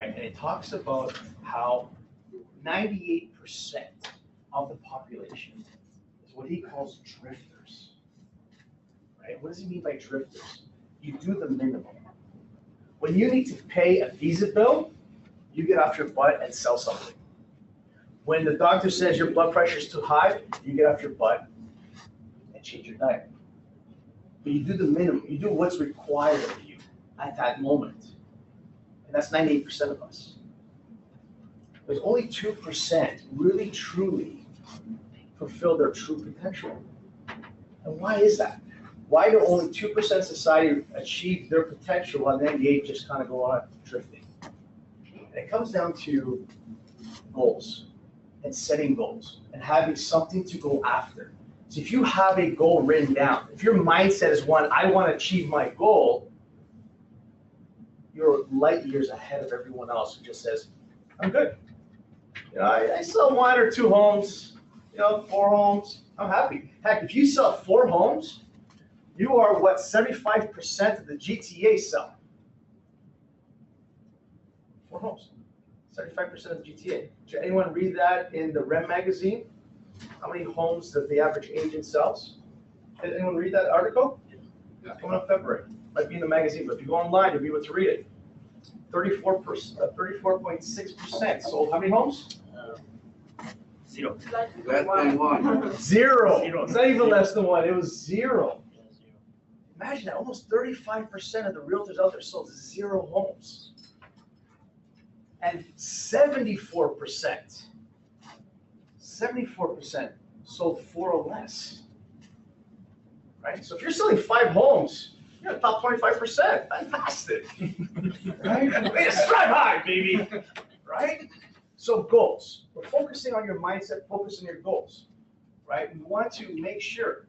And it talks about how 98% of the population is what he calls drifters, right? What does he mean by drifters? You do the minimum. When you need to pay a Visa bill, you get off your butt and sell something. When the doctor says your blood pressure is too high, you get off your butt and change your diet. But you do the minimum. You do what's required of you at that moment. And that's 98% of us. There's only 2% really, truly fulfill their true potential. And why is that? Why do only 2% of society achieve their potential while 98 just kind of go on drifting? And it comes down to goals and setting goals and having something to go after. So if you have a goal written down, if your mindset is one, I want to achieve my goal, you're light years ahead of everyone else who just says, I'm good. You know, I sell 1 or 2 homes, 4 homes, I'm happy. Heck, if you sell 4 homes, you are what 75% of the GTA sell. 4 homes, 75% of the GTA. Did anyone read that in the REM magazine? How many homes does the average agent sells? Did anyone read that article? Yeah. Coming up February. Might be in the magazine, but if you go online, you'll be able to read it. 34.6% sold. How many homes? 0. Less than 1. 0. It's not even less than 1. It was 0. Imagine that. Almost 35% of the realtors out there sold 0 homes. And 74% sold 4 or less. Right? So if you're selling 5 homes, you're top 25%. Fantastic. Right? Let's drive high, baby. Right? So goals. We're focusing on your mindset, focus on your goals. Right? We want to make sure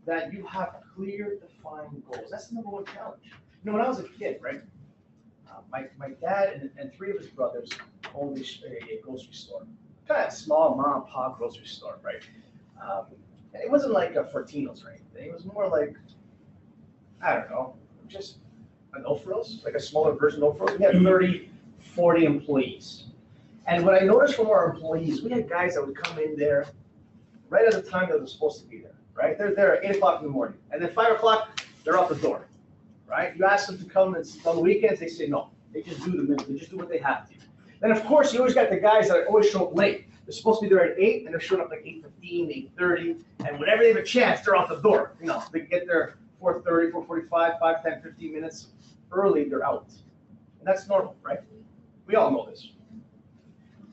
that you have clear, defined goals. That's the #1 challenge. When I was a kid, right? My dad and 3 of his brothers owned a grocery store. Kind of small mom and pop grocery store, right? It wasn't like a Fortino's or anything. It was more like, I don't know, just a no-frills, like a smaller version of no-frills. We had 30, 40 employees. And what I noticed from our employees, we had guys that would come in there right at the time that they're supposed to be there, right? They're there at 8 o'clock in the morning. And then 5 o'clock, they're out the door, right? You ask them to come on the weekends, they say no. They just do the minimum. They just do what they have to. Then, of course, you always got the guys that always show up late. They're supposed to be there at 8, and they're showing up like 8:15, 8:30. And whenever they have a chance, they're out the door. They can get there 4:30, 4:45, 5, 10, 15 minutes early, they're out. And that's normal, right? We all know this.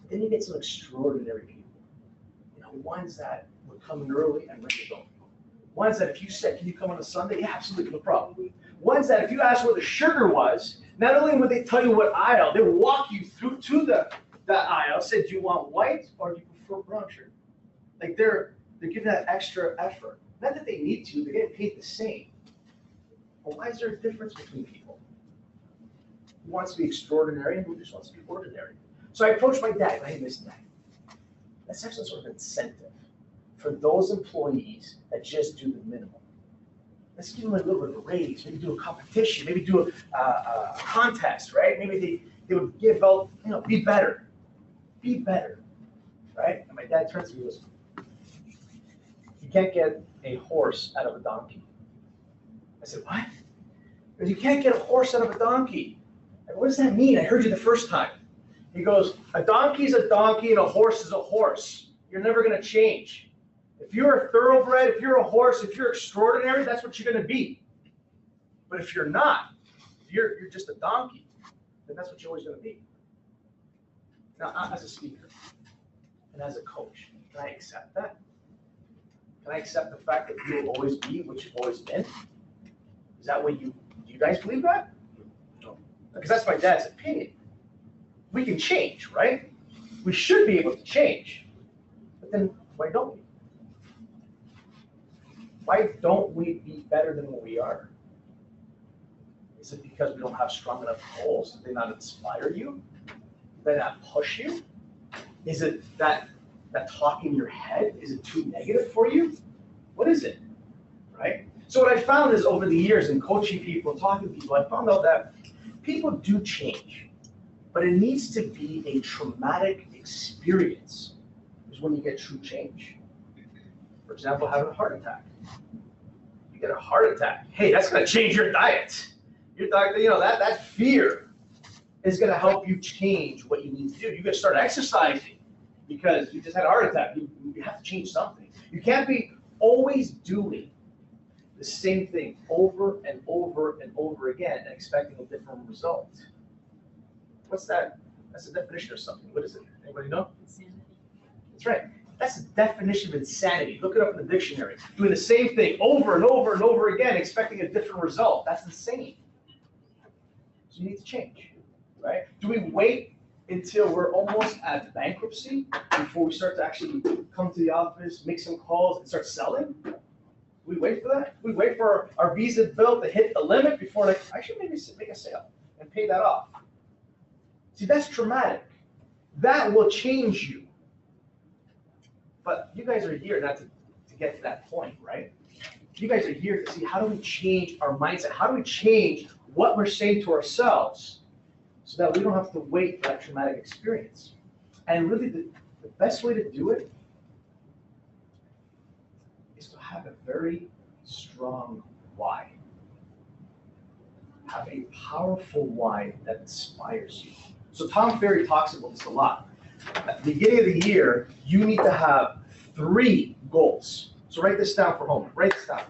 Then you get some extraordinary people. Ones that would come in early and ready to go. Ones that if you said, can you come on a Sunday? Yeah, absolutely, no problem. Ones that if you asked where the sugar was, not only would they tell you what aisle, they would walk you through to that aisle, say, do you want white or do you prefer brown sugar? Like they're giving that extra effort. Not that they need to, they're getting paid the same. But why is there a difference between people? Who wants to be extraordinary and who just wants to be ordinary? So I approached my dad. Hey, listen, Dad, let's have some sort of incentive for those employees that just do the minimum. Let's give them a little bit of a raise, maybe do a competition, maybe do a contest, right? Maybe they would give out, be better, right? And my dad turns to me and goes, you can't get a horse out of a donkey. I said, what? He goes, you can't get a horse out of a donkey. I go, what does that mean? I heard you the first time. He goes, a donkey is a donkey and a horse is a horse. You're never going to change. If you're a thoroughbred, if you're a horse, if you're extraordinary, that's what you're going to be. But if you're not, if you're just a donkey, then that's what you're always going to be. Now, as a speaker and as a coach, can I accept that? Can I accept the fact that you will always be what you've always been? Is that what do you guys believe that? No. Because that's my dad's opinion. We can change, right? We should be able to change. But then why don't we? Why don't we be better than what we are? Is it because we don't have strong enough goals? Do they not inspire you? Do they not push you? Is it that talk in your head? Is it too negative for you? What is it? Right? So what I found is over the years in coaching people, talking to people, I found out that people do change. but it needs to be a traumatic experience is when you get true change. For example, having a heart attack. You get a heart attack. Hey, that's going to change your diet. Your diet, that fear is going to help you change what you need to do. You're going to start exercising because you just had a heart attack. You have to change something. You can't be always doing the same thing over and over and over again and expecting a different result. What's that? That's the definition of something. What is it? Anybody know? Insanity. That's right. That's the definition of insanity. Look it up in the dictionary. Doing the same thing over and over and over again, expecting a different result. That's insane. So you need to change, right? Do we wait until we're almost at bankruptcy before we start to actually come to the office, make some calls, and start selling? We wait for that? We wait for our Visa bill to hit the limit before, like, I should maybe make a sale and pay that off. See, that's traumatic. That will change you. But you guys are here not to get to that point, right? You guys are here to see how do we change our mindset? How do we change what we're saying to ourselves so that we don't have to wait for that traumatic experience? And really, the best way to do it is to have a very strong why. Have a powerful why that inspires you. So Tom Ferry talks about this a lot. At the beginning of the year, you need to have 3 goals. So write this down for homework. Write this down.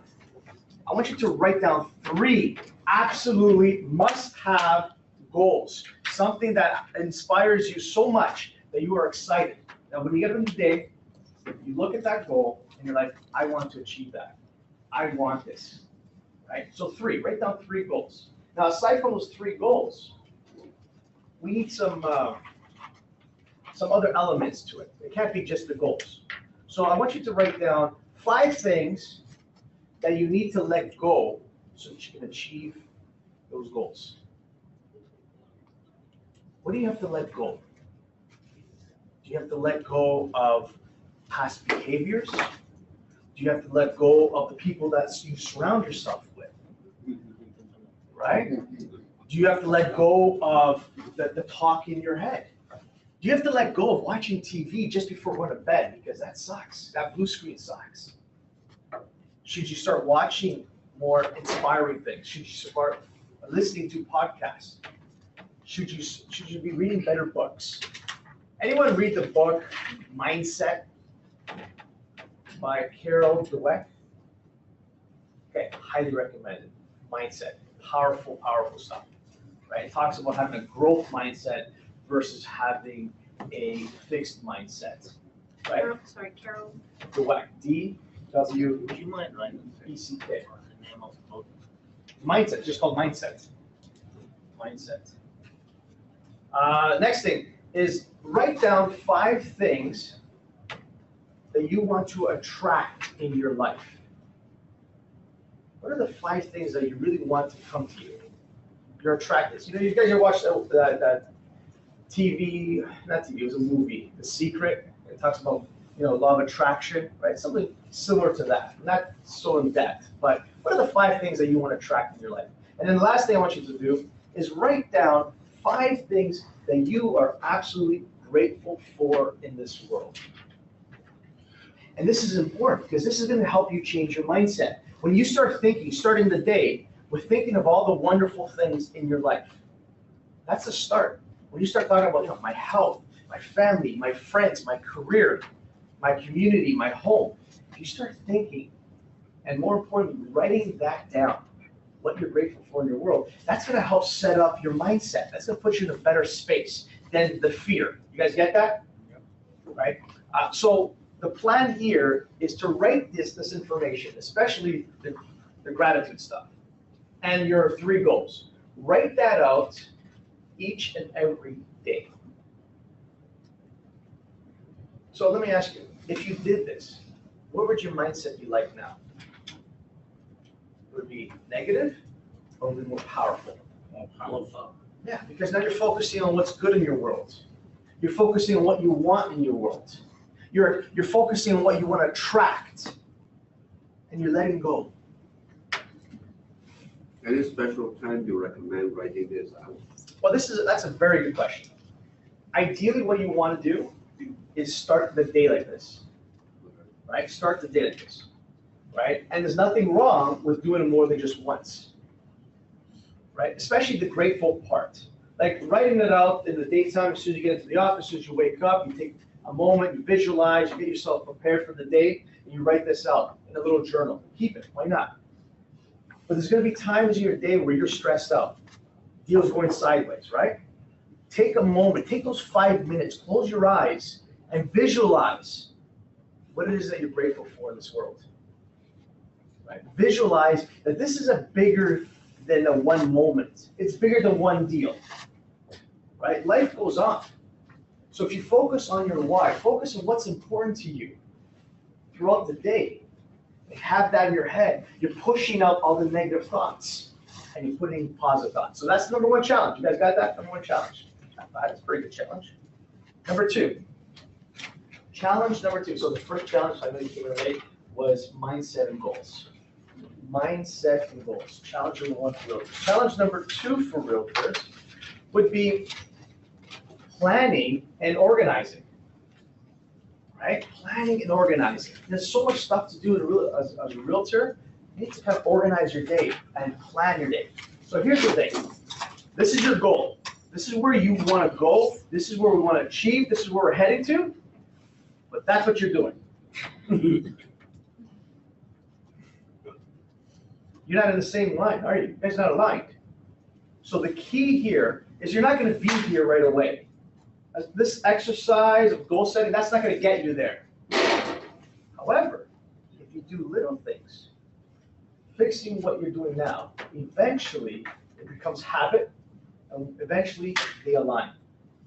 I want you to write down 3 absolutely must-have goals. Something that inspires you so much that you are excited. Now, when you get up in the day, you look at that goal and you're like, I want to achieve that. I want this. Right? So 3. Write down 3 goals. Now, aside from those 3 goals, we need some other elements to it. It can't be just the goals. So I want you to write down 5 things that you need to let go so that you can achieve those goals. What do you have to let go? Do you have to let go of past behaviors? Do you have to let go of the people that you surround yourself with? Right? Do you have to let go of the talk in your head? Do you have to let go of watching TV just before going to bed? Because that sucks. That blue screen sucks. Should you start watching more inspiring things? Should you start listening to podcasts? Should you be reading better books? Anyone read the book Mindset by Carol Dweck? Okay, highly recommended. Mindset, powerful, powerful stuff. Right? It talks about having a growth mindset versus having a fixed mindset. Right? Carol. Dweck, D-W-E-C-K. Would you mind writing the name of the book? Mindset, just called Mindset. Mindset. Next thing is write down 5 things that you want to attract in your life. What are the 5 things that you really want to come to you? You're attracted. You guys ever watched that TV, not TV, it was a movie, The Secret. It talks about, law of attraction, right? Something similar to that. Not so in depth, but what are the 5 things that you want to attract in your life? And then the last thing I want you to do is write down 5 things that you are absolutely grateful for in this world. And this is important because this is going to help you change your mindset. When you start starting the day with thinking of all the wonderful things in your life, that's the start. When you start talking about my health, my family, my friends, my career, my community, my home, if you start thinking, and more importantly, writing that down, what you're grateful for in your world, that's going to help set up your mindset. That's going to put you in a better space than the fear. You guys get that? Yep. Right? So the plan here is to write this information, especially the gratitude stuff, and your 3 goals. Write that out each and every day. So let me ask you, if you did this, what would your mindset be like now? Would it be negative or would it be more powerful? More powerful. Yeah, because now you're focusing on what's good in your world. You're focusing on what you want in your world. You're focusing on what you want to attract, and you're letting go. Any special time you recommend writing this out? Well, that's a very good question. ideally what you want to do is start the day like this, right? Start the day like this, right? And there's nothing wrong with doing it more than just once, right? Especially the grateful part. Like writing it out in the daytime, as soon as you get into the office, as soon as you wake up, you take a moment, you visualize, you get yourself prepared for the day, and you write this out in a little journal. Keep it, why not? But there's gonna be times in your day where you're stressed out. Deal's going sideways, right? Take a moment, take those 5 minutes, close your eyes, and visualize what it is that you're grateful for in this world. Right? Visualize that this is a bigger than a one moment. It's bigger than one deal. Right? Life goes on. So if you focus on your why, focus on what's important to you throughout the day, and have that in your head, you're pushing out all the negative thoughts and you're putting positive thoughts. So that's the number one challenge. You guys got that? Number one challenge. That's a pretty good challenge. Number two. Challenge number two. So the first challenge, I know you came in late, was mindset and goals. Mindset and goals. Challenge number one for realtors. Challenge number two for realtors would be planning and organizing. Right? Planning and organizing. There's so much stuff to do as a realtor. You need to kind of organize your day and plan your day. So here's the thing. This is your goal. This is where you want to go. This is where we want to achieve. This is where we're heading to. But that's what you're doing. You're not in the same line, are you? You guys are not aligned. So the key here is you're not going to be here right away. This exercise of goal setting, that's not going to get you there. However, if you do little things, fixing what you're doing now, eventually it becomes habit, and eventually they align.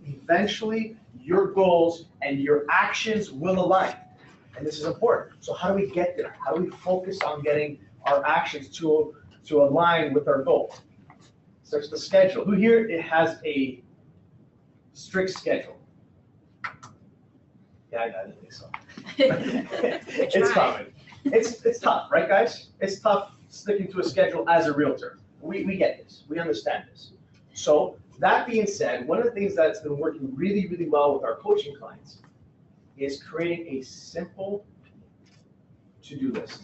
Eventually, your goals and your actions will align. And this is important. So how do we get there? How do we focus on getting our actions to align with our goal? Such the schedule. Who here it has a strict schedule? Yeah, I didn't think so. It's common. It's tough, right, guys? It's tough sticking to a schedule as a realtor. We get this. We understand this. So that being said, one of the things that's been working really, really well with our coaching clients is creating a simple to-do list.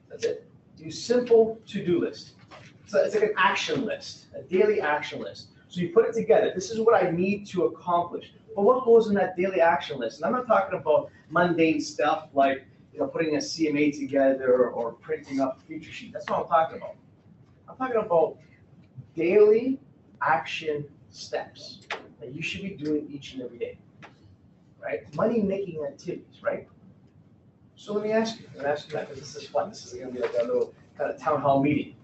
That's it. Do simple to-do list. So it's like an action list, a daily action list. So you put it together. This is what I need to accomplish. But what goes in that daily action list? And I'm not talking about mundane stuff like putting a CMA together or printing up a feature sheet. That's what I'm talking about. I'm talking about daily action steps that you should be doing each and every day. Right? Money-making activities, right? So let me ask you that because this is fun. This is going to be like a little kind of town hall meeting.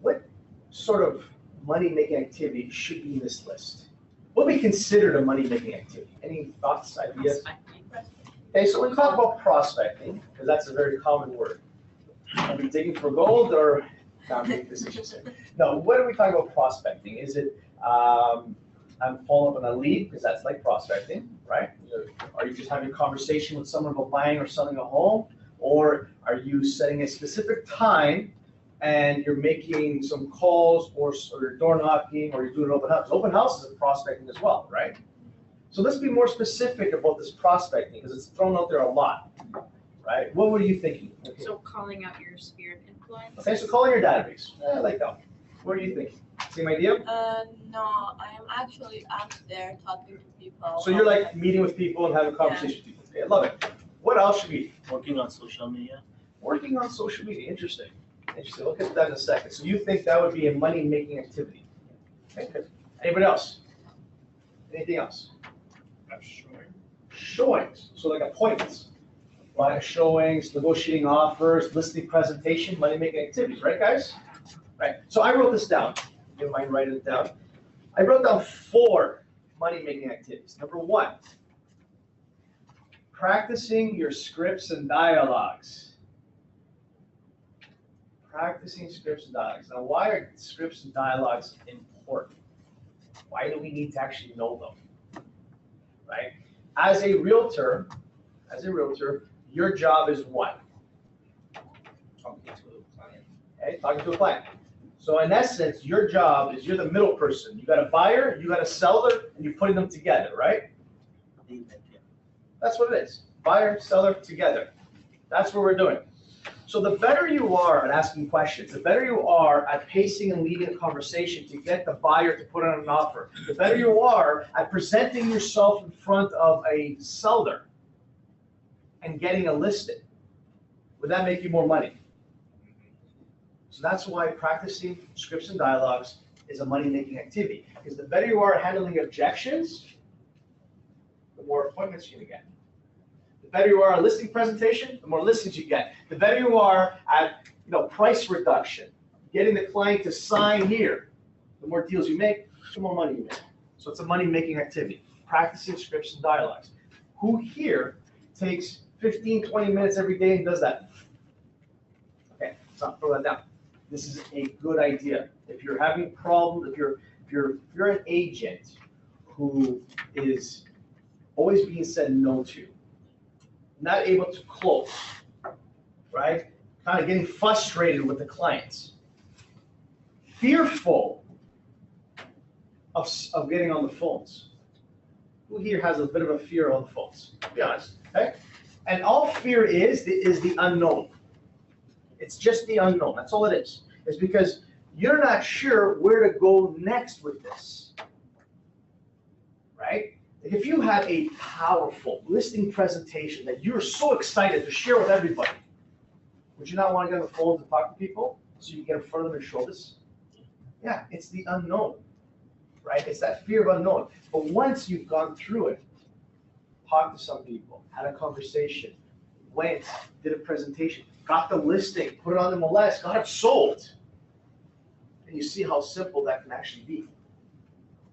What sort of money-making activity should be in this list? What would be considered a money-making activity? Any thoughts, ideas? Okay, so we talk about prospecting, because that's a very common word. Are we digging for gold or not make decisions here? No, what are we talking about prospecting? Is it I'm following up on a lead, because that's like prospecting, right? Are you just having a conversation with someone about buying or selling a home? Or are you setting a specific time and you're making some calls or you're door knocking or you're doing open house? Open house is prospecting as well, right? So let's be more specific about this prospecting because it's thrown out there a lot, right? What were you thinking? Okay. So calling out your sphere of influence? Okay, so calling your database. I like that one. What are you thinking? Same idea? No, I am actually out there talking to people. So you're like meeting with people and having conversations with people. Yeah, I love it. What else should we? Working on social media. Working on social media. Interesting. Interesting. We'll get to that in a second. So you think that would be a money-making activity? Okay, good. Anybody else? Anything else? Showings. So like appointments. Live showings, negotiating offers, listing presentation, money-making activities, right, guys? Right. So I wrote this down. You mind writing it down? I wrote down 4 money-making activities. Number 1, practicing your scripts and dialogues. Practicing scripts and dialogues. Now, why are scripts and dialogues important? Why do we need to actually know them? Right? As a realtor, your job is what? Talking to a client. Okay, talking to a client. So in essence, your job is you're the middle person. You got a buyer, you got a seller, and you're putting them together, right? That's what it is. Buyer, seller, together. That's what we're doing. So the better you are at asking questions, the better you are at pacing and leading a conversation to get the buyer to put on an offer, the better you are at presenting yourself in front of a seller and getting a listing. Would that make you more money? So that's why practicing scripts and dialogues is a money-making activity. Because the better you are at handling objections, the more appointments you're going to get. The better you are at listing presentation, the more listings you get. The better you are at price reduction, getting the client to sign here, the more deals you make, the more money you make. So it's a money-making activity. Practicing scripts and dialogues. Who here takes 15, 20 minutes every day and does that? Okay, so throw that down. This is a good idea. If you're having problems, if you're an agent who is always being said no to, not able to close, right? Kind of getting frustrated with the clients, fearful of getting on the phones. Who here has a bit of a fear on the phones? Be honest, okay? And all fear is the unknown. It's just the unknown. That's all it is. It's because you're not sure where to go next with this, right? Like if you had a powerful listing presentation that you're so excited to share with everybody, would you not want to get on the phone to talk to people so you can get in front of them and show this? Yeah, it's the unknown, right? It's that fear of unknown. But once you've gone through it, talked to some people, had a conversation, went, did a presentation, got the listing, put it on the MLS, got it sold, and you see how simple that can actually be.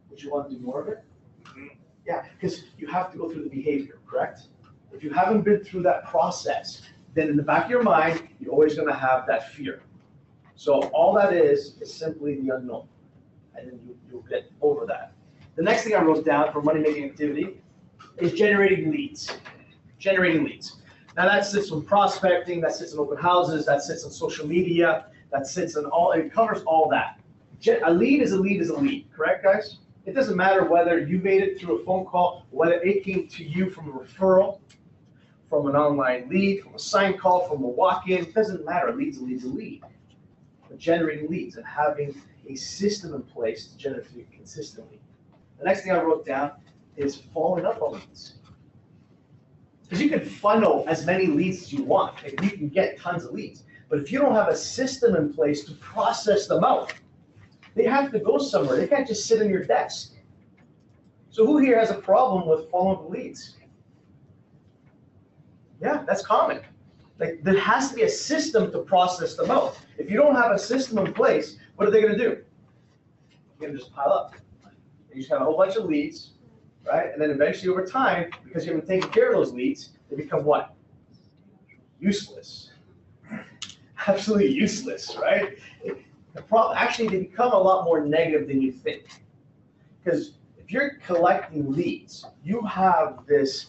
Would you want to do more of it? Yeah, because you have to go through the behavior, correct? If you haven't been through that process, then in the back of your mind, you're always going to have that fear. So all that is simply the unknown, and then you'll get over that. The next thing I wrote down for money-making activity is generating leads. Generating leads. Now that sits on prospecting, that sits on open houses, that sits on social media, that sits on all, it covers all that. A lead is a lead is a lead, correct guys? It doesn't matter whether you made it through a phone call, whether it came to you from a referral, from an online lead, from a sign call, from a walk-in, it doesn't matter, a lead's a lead's a lead. But generating leads and having a system in place to generate it consistently. The next thing I wrote down is following up on leads. Because you can funnel as many leads as you want, and you can get tons of leads. But if you don't have a system in place to process them out, they have to go somewhere. They can't just sit in your desk. So who here has a problem with following up leads? Yeah, that's common. Like there has to be a system to process them out. If you don't have a system in place, what are they going to do? They're going to just pile up. You just have a whole bunch of leads, right? And then eventually over time, because you haven't taken care of those leads, they become what? Useless. Absolutely useless, right? Actually, they become a lot more negative than you think. Because if you're collecting leads, you have this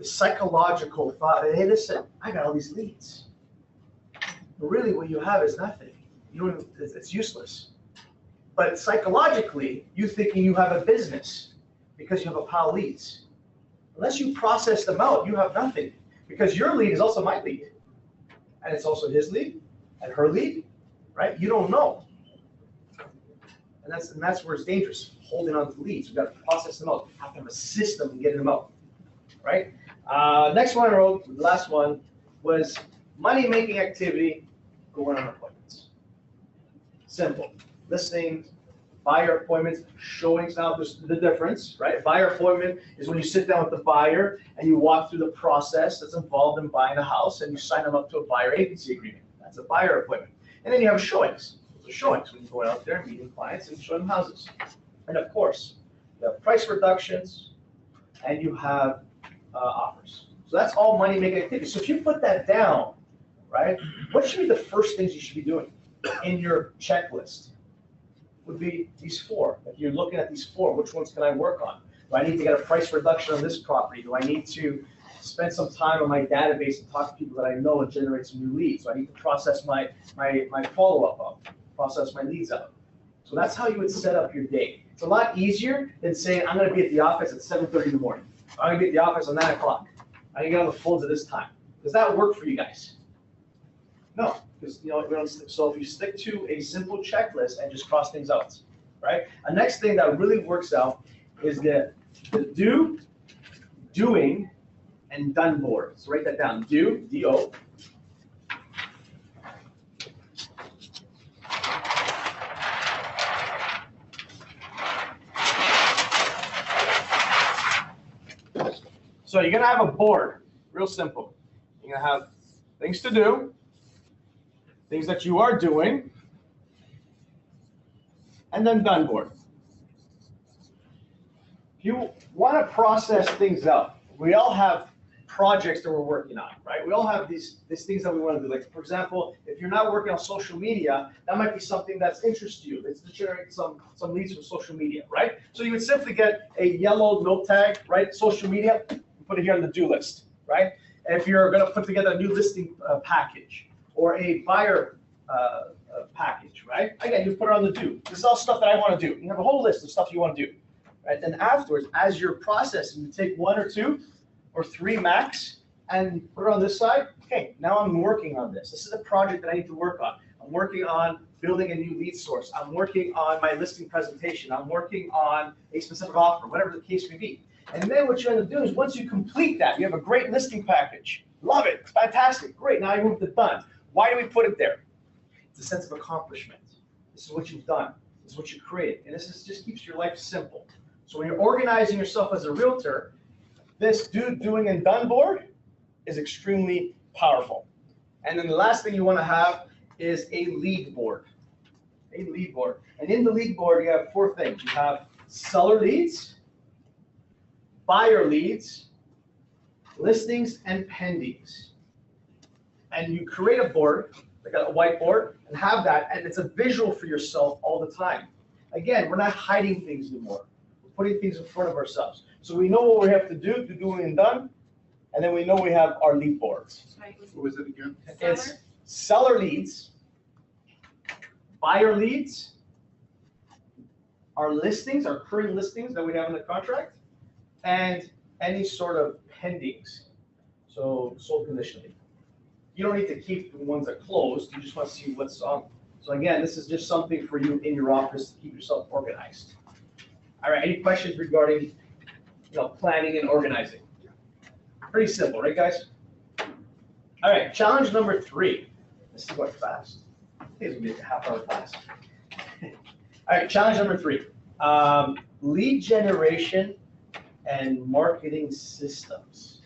psychological thought, hey, listen, I got all these leads. But really what you have is nothing. It's useless. But psychologically, you're thinking you have a business because you have a pile of leads. Unless you process them out, you have nothing. Because your lead is also my lead. And it's also his lead and her lead, right? You don't know. And that's where it's dangerous, holding on to leads. You've got to process them out. You have to have a system in getting them out, right? Next one I wrote, the last one, was money-making activity, going on appointments. Simple. Listening, buyer appointments, showings. Now there's the difference, right? Buyer appointment is when you sit down with the buyer and you walk through the process that's involved in buying a house and you sign them up to a buyer agency agreement. That's a buyer appointment. And then you have showings. Those are showings when you go out there and meeting clients and showing them houses. And of course, you have price reductions and you have offers. So that's all money-making activity. So if you put that down, right, what should be the first things you should be doing in your checklist? Would be these four. If you're looking at these four, which ones can I work on? Do I need to get a price reduction on this property? Do I need to spend some time on my database and talk to people that I know and generate some new leads? Do I need to process my follow-up of? process my leads out. So that's how you would set up your day. It's a lot easier than saying, I'm gonna be at the office at 7:30 in the morning. I'm gonna be at the office at 9 o'clock. I'm gonna get on the phones at this time. Does that work for you guys? No, because we don't stick. So if you stick to a simple checklist and just cross things out, right? A next thing that really works out is the do, doing, and done board. So write that down. Do, D-O. So you're gonna have a board, real simple. You're gonna have things to do, things that you are doing, and then done board. If you wanna process things out, we all have projects that we're working on, right? We all have these things that we wanna do. Like, for example, if you're not working on social media, that might be something that's interests you. It's to generate some leads from social media, right? So you would simply get a yellow note tag, right? Social media, put it here on the do list, right? And if you're gonna put together a new listing package or a buyer package, right? Again, you put it on the do. This is all stuff that I wanna do. You have a whole list of stuff you wanna do, right? Then afterwards, as you're processing, you take 1 or 2 or 3 max and put it on this side. Okay, now I'm working on this. This is a project that I need to work on. I'm working on building a new lead source. I'm working on my listing presentation. I'm working on a specific offer, whatever the case may be. And then what you end up doing is once you complete that, you have a great listing package. Love it, it's fantastic, great, now you move to done. Why do we put it there? It's a sense of accomplishment. This is what you've done, this is what you created, and just keeps your life simple. So when you're organizing yourself as a realtor, this do, doing, and done board is extremely powerful. And then the last thing you wanna have is a lead board. A lead board. And in the lead board, you have 4 things. You have seller leads, buyer leads, listings, and pendings. And you create a board, like a whiteboard, and have that, and it's a visual for yourself all the time. Again, we're not hiding things anymore. We're putting things in front of ourselves. So we know what we have to do, doing, and done, and then we know we have our lead boards. What was it again? It's seller leads, buyer leads, our listings, our current listings that we have in the contract, and any sort of pendings, so sold conditionally. You don't need to keep the ones that closed, you just want to see what's on. So again, this is just something for you in your office to keep yourself organized. All right, any questions regarding planning and organizing? Pretty simple, right guys? All right, challenge number 3. This is going fast. I think it's gonna be a half-hour class. All right, challenge number 3. Lead generation and marketing systems.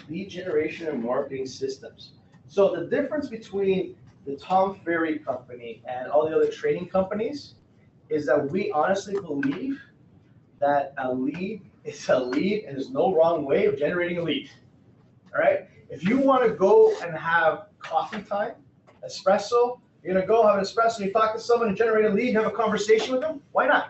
Lead generation and marketing systems. So the difference between the Tom Ferry company and all the other trading companies is that we honestly believe that a lead is a lead and there's no wrong way of generating a lead. All right? If you want to go and have coffee time, espresso, you're going to go have an espresso and you talk to someone and generate a lead and have a conversation with them, why not?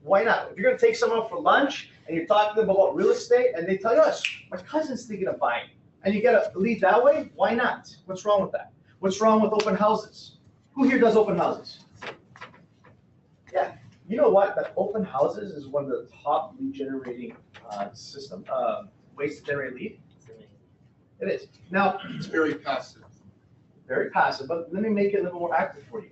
Why not? If you're going to take someone out for lunch and you're talking to them about real estate and they tell you, oh, my cousin's thinking of buying, and you get a lead that way, why not? What's wrong with that? What's wrong with open houses? Who here does open houses? Yeah. You know what? That open houses is one of the top lead generating ways to generate lead. It is. Now, It's very passive. very passive, but let me make it a little more active for you.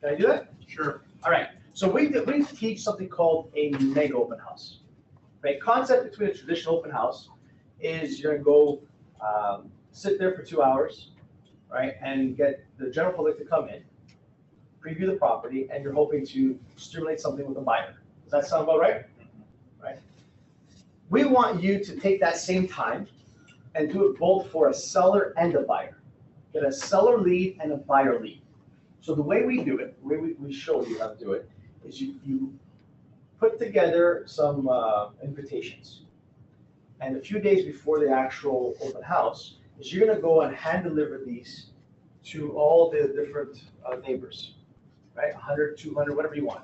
Can I do that? Sure. All right. So we teach something called a mega open house. The concept between a traditional open house is you're going to go sit there for 2 hours, right, and get the general public to come in, preview the property, and you're hoping to stimulate something with a buyer. Does that sound about right? Right. We want you to take that same time and do it both for a seller and a buyer. Get a seller lead and a buyer lead. So the way we do it, the way we show you how to do it, is you put together some invitations. And a few days before the actual open house, is you're gonna go and hand deliver these to all the different neighbors, right? 100, 200, whatever you want.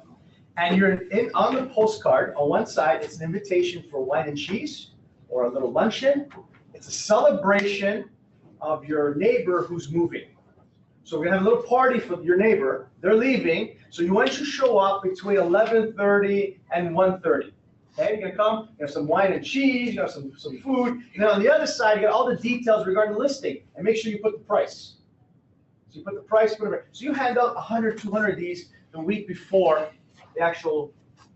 And you're on the postcard, on one side, it's an invitation for wine and cheese or a little luncheon. It's a celebration of your neighbor who's moving. So we're gonna have a little party for your neighbor. They're leaving, so you want you to show up between 11:30 and 1:30. Okay, you're gonna come, you have some wine and cheese, you have some food, and then on the other side, you got all the details regarding the listing, and make sure you put the price. So you put the price, whatever. So you hand out 100, 200 of these the week before the actual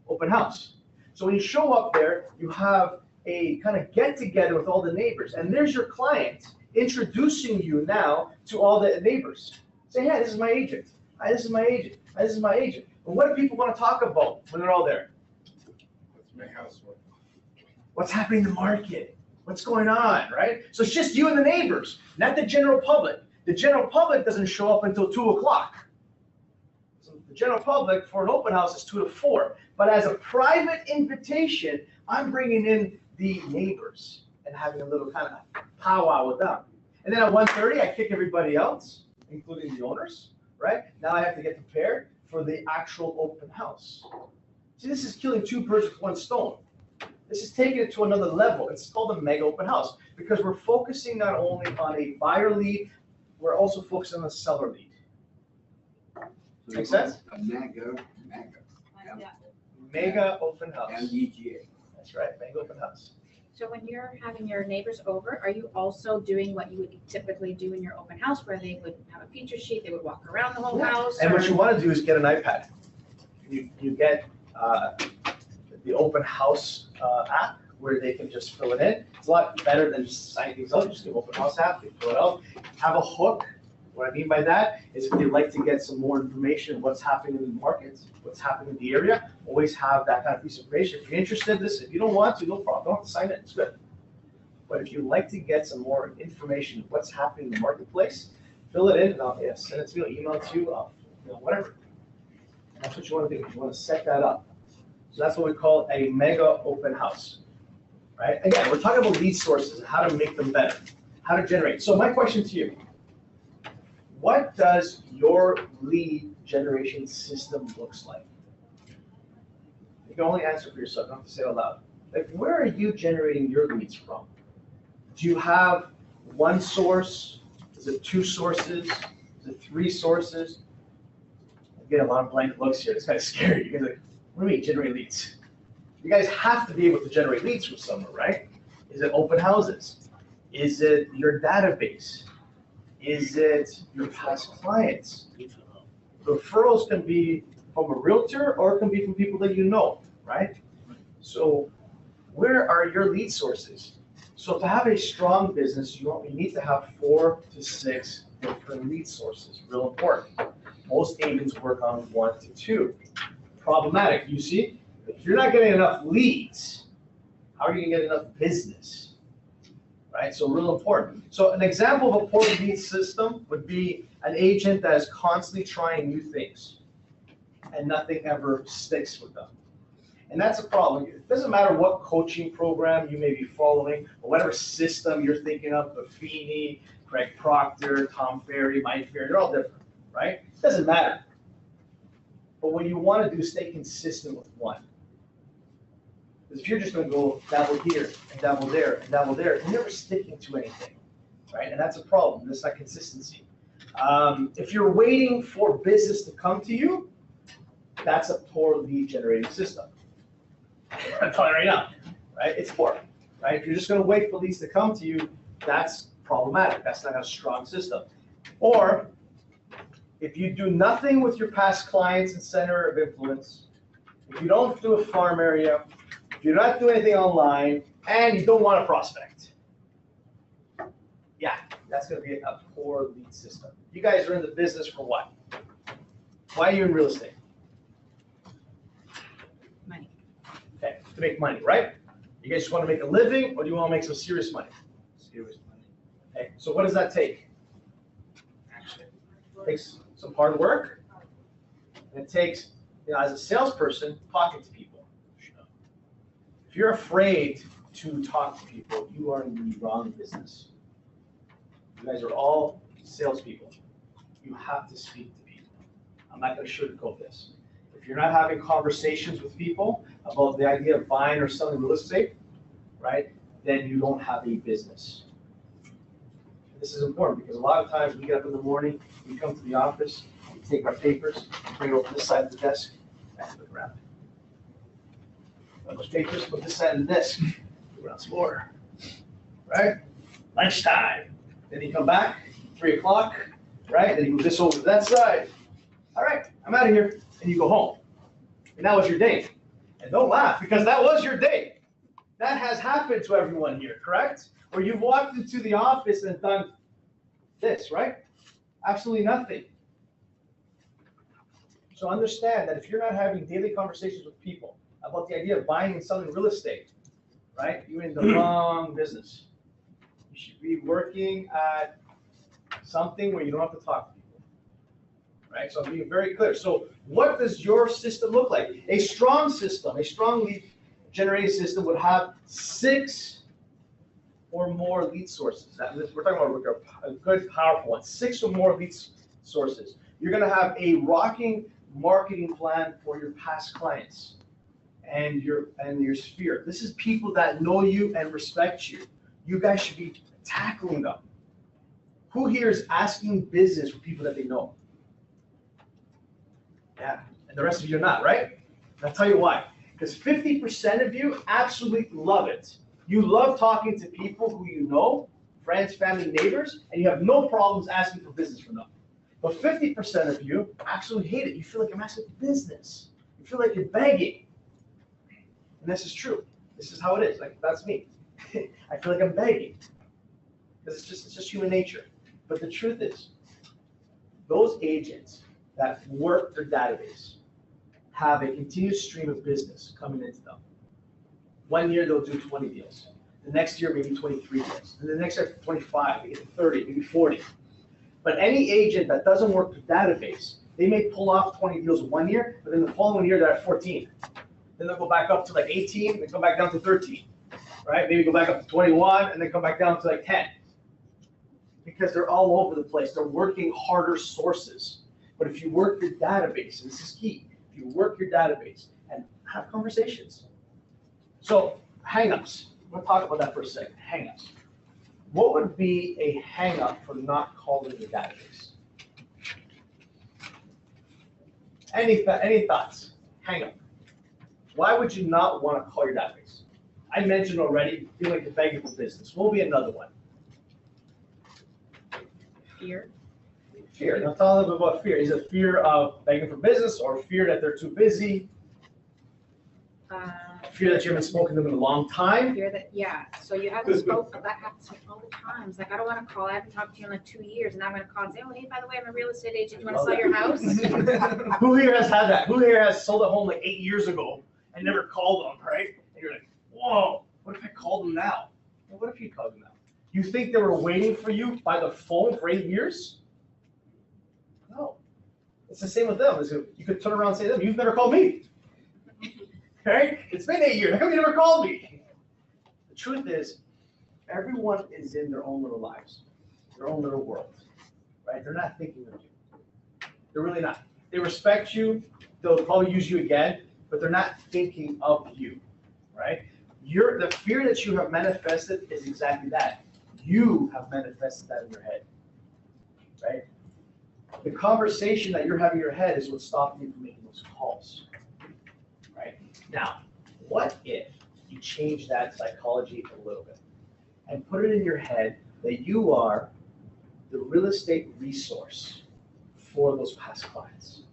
open house. So when you show up there, you have a kind of get together with all the neighbors, and there's your client introducing you now to all the neighbors. Say, hey, this is my agent. Hi, this is my agent. Hi, this is my agent. And what do people want to talk about when they're all there? What's my house worth? What's happening in the market? What's going on, right? So it's just you and the neighbors, not the general public. The general public doesn't show up until 2 o'clock. So the general public for an open house is 2 to 4. But as a private invitation, I'm bringing in the neighbors and having a little kind of powwow with them. And then at 1:30, I kick everybody else, including the owners, right? Now I have to get prepared for the actual open house. See, this is killing 2 birds with 1 stone. This is taking it to another level. It's called a mega open house because we're focusing not only on a buyer lead, we're also focusing on a seller lead. Make sense? A mega. Yeah. Mega open house. MDGA. That's right, mega open house. So when you're having your neighbors over, are you also doing what you would typically do in your open house where they would have a feature sheet, they would walk around the whole Yeah. house? And what or- you want to do is get an iPad. You get the open house app where they can just fill it in. It's a lot better than just signing things out. You just give open house app, they fill it out. Have a hook. What I mean by that is if you'd like to get some more information on what's happening in the markets, what's happening in the area, always have that kind of piece of information. If you're interested in this, if you don't want to, no problem. Don't have to sign it. It's good. But if you'd like to get some more information, what's happening in the marketplace, fill it in and I'll send it to you, email it to you, whatever. And that's what you want to do. You want to set that up. So that's what we call a mega open house, right? Again, we're talking about lead sources and how to make them better, how to generate. So my question to you, what does your lead generation system looks like? You can only answer for yourself, don't have to say it out loud. Like, where are you generating your leads from? Do you have 1 source? Is it 2 sources? Is it 3 sources? I get a lot of blank looks here. It's kind of scary. You guys are like, what do you mean generate leads? You guys have to be able to generate leads from somewhere, right? Is it open houses? Is it your database? Is it your past clients? Referrals can be from a realtor or it can be from people that you know, right? So where are your lead sources? So to have a strong business, you need to have 4 to 6 different lead sources, real important. Most agents work on 1 to 2. Problematic, you see? If you're not getting enough leads, how are you gonna get enough business? Right, so real important. So an example of a poor lead system would be an agent that is constantly trying new things and nothing ever sticks with them. And that's a problem. It doesn't matter what coaching program you may be following or whatever system you're thinking of, Buffini, Craig Proctor, Tom Ferry, Mike Ferry, they're all different, right? It doesn't matter. But what you want to do is stay consistent with one. Because if you're just going to go dabble here and dabble there and dabble there, you're never sticking to anything, right? And that's a problem. That's not consistency. If you're waiting for business to come to you, that's a poor lead generating system. I'm telling you right now, right? It's poor, right? If you're just going to wait for leads to come to you, that's problematic. That's not a strong system. Or if you do nothing with your past clients and center of influence, if you don't do a farm area, if you're not doing anything online, and you don't want to prospect, yeah, that's going to be a poor lead system. You guys are in the business for what? Why are you in real estate? Money. Okay, to make money, right? You guys just want to make a living, or do you want to make some serious money? Serious money. Okay, so what does that take? Action. It takes some hard work, and it takes, as a salesperson, talking to people. If you're afraid to talk to people, you are in the wrong business. You guys are all salespeople. You have to speak to people. I'm not going to sugarcoat this. If you're not having conversations with people about the idea of buying or selling real estate, right, then you don't have a business. This is important because a lot of times we get up in the morning, we come to the office, we take our papers, bring it over to this side of the desk, and look around. Those papers, put this side of the desk, look around some more. Right? Lunchtime. Then you come back, 3 o'clock, right? Then you move this over to that side. All right, I'm out of here. And you go home. And that was your day. And don't laugh because that was your day. That has happened to everyone here, correct? Or you've walked into the office and done this, right? Absolutely nothing. So understand that if you're not having daily conversations with people about the idea of buying and selling real estate, right? You're in the wrong business. You should be working at something where you don't have to talk to people, right? So I'm being very clear. So what does your system look like? A strong system, a strong lead generating system would have 6 or more lead sources. We're talking about a good, powerful one. 6 or more lead sources. You're going to have a rocking marketing plan for your past clients and your sphere. This is people that know you and respect you. You guys should be tackling them. Who here is asking business for people that they know? Yeah, and the rest of you are not, right? And I'll tell you why. Because 50% of you absolutely love it. You love talking to people who you know, friends, family, neighbors, and you have no problems asking for business from them. But 50% of you absolutely hate it. You feel like I'm asking for business. You feel like you're begging. And this is true. This is how it is. Like, that's me. I feel like I'm begging. Because it's just human nature. But the truth is, those agents that work their database have a continuous stream of business coming into them. 1 year, they'll do 20 deals. The next year, maybe 23 deals. And the next year, 25, maybe 30, maybe 40. But any agent that doesn't work their database, they may pull off 20 deals 1 year, but then the following year, they're at 14. Then they'll go back up to like 18, then come back down to 13, right? Maybe go back up to 21, and then come back down to like 10. Because they're all over the place. They're working harder sources. But if you work your database, and this is key, if you work your database and have conversations. So hang-ups, I'm gonna talk about that for a second, hang-ups. What would be a hang-up for not calling your database? Any thoughts? Hang-up. Why would you not want to call your database? I mentioned already, feeling like you're begging for business. What will be another one? Fear. Fear. Now tell a little bit about fear. Is it fear of begging for business or fear that they're too busy? Fear that you haven't spoken to them in a long time? Fear that, yeah. So you haven't spoken, that happens to me all the time. It's like, I don't want to call, I haven't talked to you in like 2 years, and I'm going to call and say, oh, hey, by the way, I'm a real estate agent. You want to sell your house? Who here has had that? Who here has sold a home like 8 years ago and never called them, right? And you're like, whoa, what if I called them now? Well, what if you called them now? You think they were waiting for you by the phone for 8 years? No. It's the same with them. You could turn around and say to them, you've never called me. Right? It's been 8 years. How come you never called me? The truth is, everyone is in their own little lives, their own little world. Right? They're not thinking of you. They're really not. They respect you. They'll probably use you again, but they're not thinking of you. Right? The fear that you have manifested is exactly that. You have manifested that in your head. Right? The conversation that you're having in your head is what's stopping you from making those calls. Right? Now, what if you change that psychology a little bit and put it in your head that you are the real estate resource for those past clients,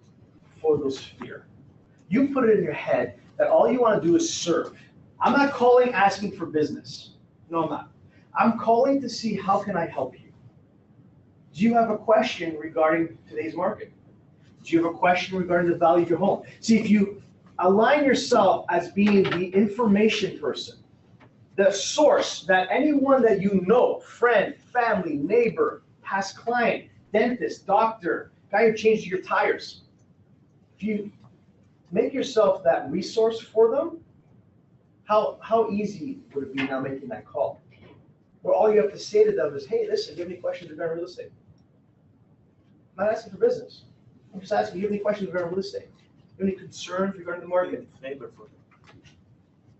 for those fear. You put it in your head that all you want to do is serve. I'm not calling asking for business. No, I'm not. I'm calling to see how can I help you. Do you have a question regarding today's market? Do you have a question regarding the value of your home? See, if you align yourself as being the information person, the source that anyone that you know, friend, family, neighbor, past client, dentist, doctor, guy who changed your tires, if you make yourself that resource for them, how easy would it be now making that call? Where all you have to say to them is, hey, listen, do you have any questions regarding real estate? I'm not asking for business. I'm just asking, do you have any questions regarding real estate? Do you have any concerns regarding the market?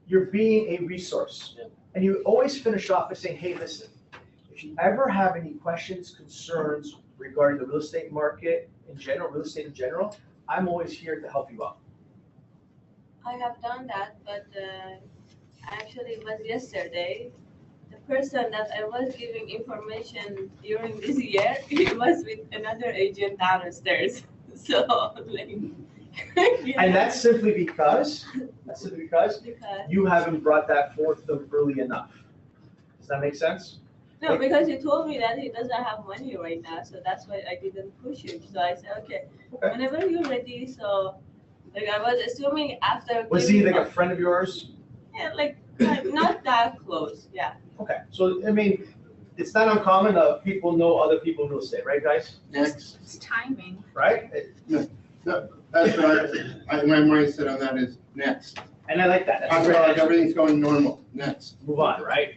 You're being a resource. Yeah. And you always finish off by saying, hey, listen, If you ever have any questions, concerns regarding the real estate market in general, real estate in general, I'm always here to help you out. I have done that, but actually it was yesterday. The person that I was giving information during this year, he was with another agent downstairs. So like, And that's simply because because you haven't brought that forth to them early enough. Does that make sense? no, because he told me that he doesn't have money right now, so that's why I didn't push him. So I said, okay, Okay. whenever you're ready. So like I was assuming after. Was he giving like a up- friend of yours? Yeah, like not that close. Yeah. Okay, so I mean, it's not uncommon people know other people in real estate, right, guys? Next. It's timing. Right? That's what my mindset on that is next. And I like that. That's I a feel great like answer. everything's going normal, next. Move on, right?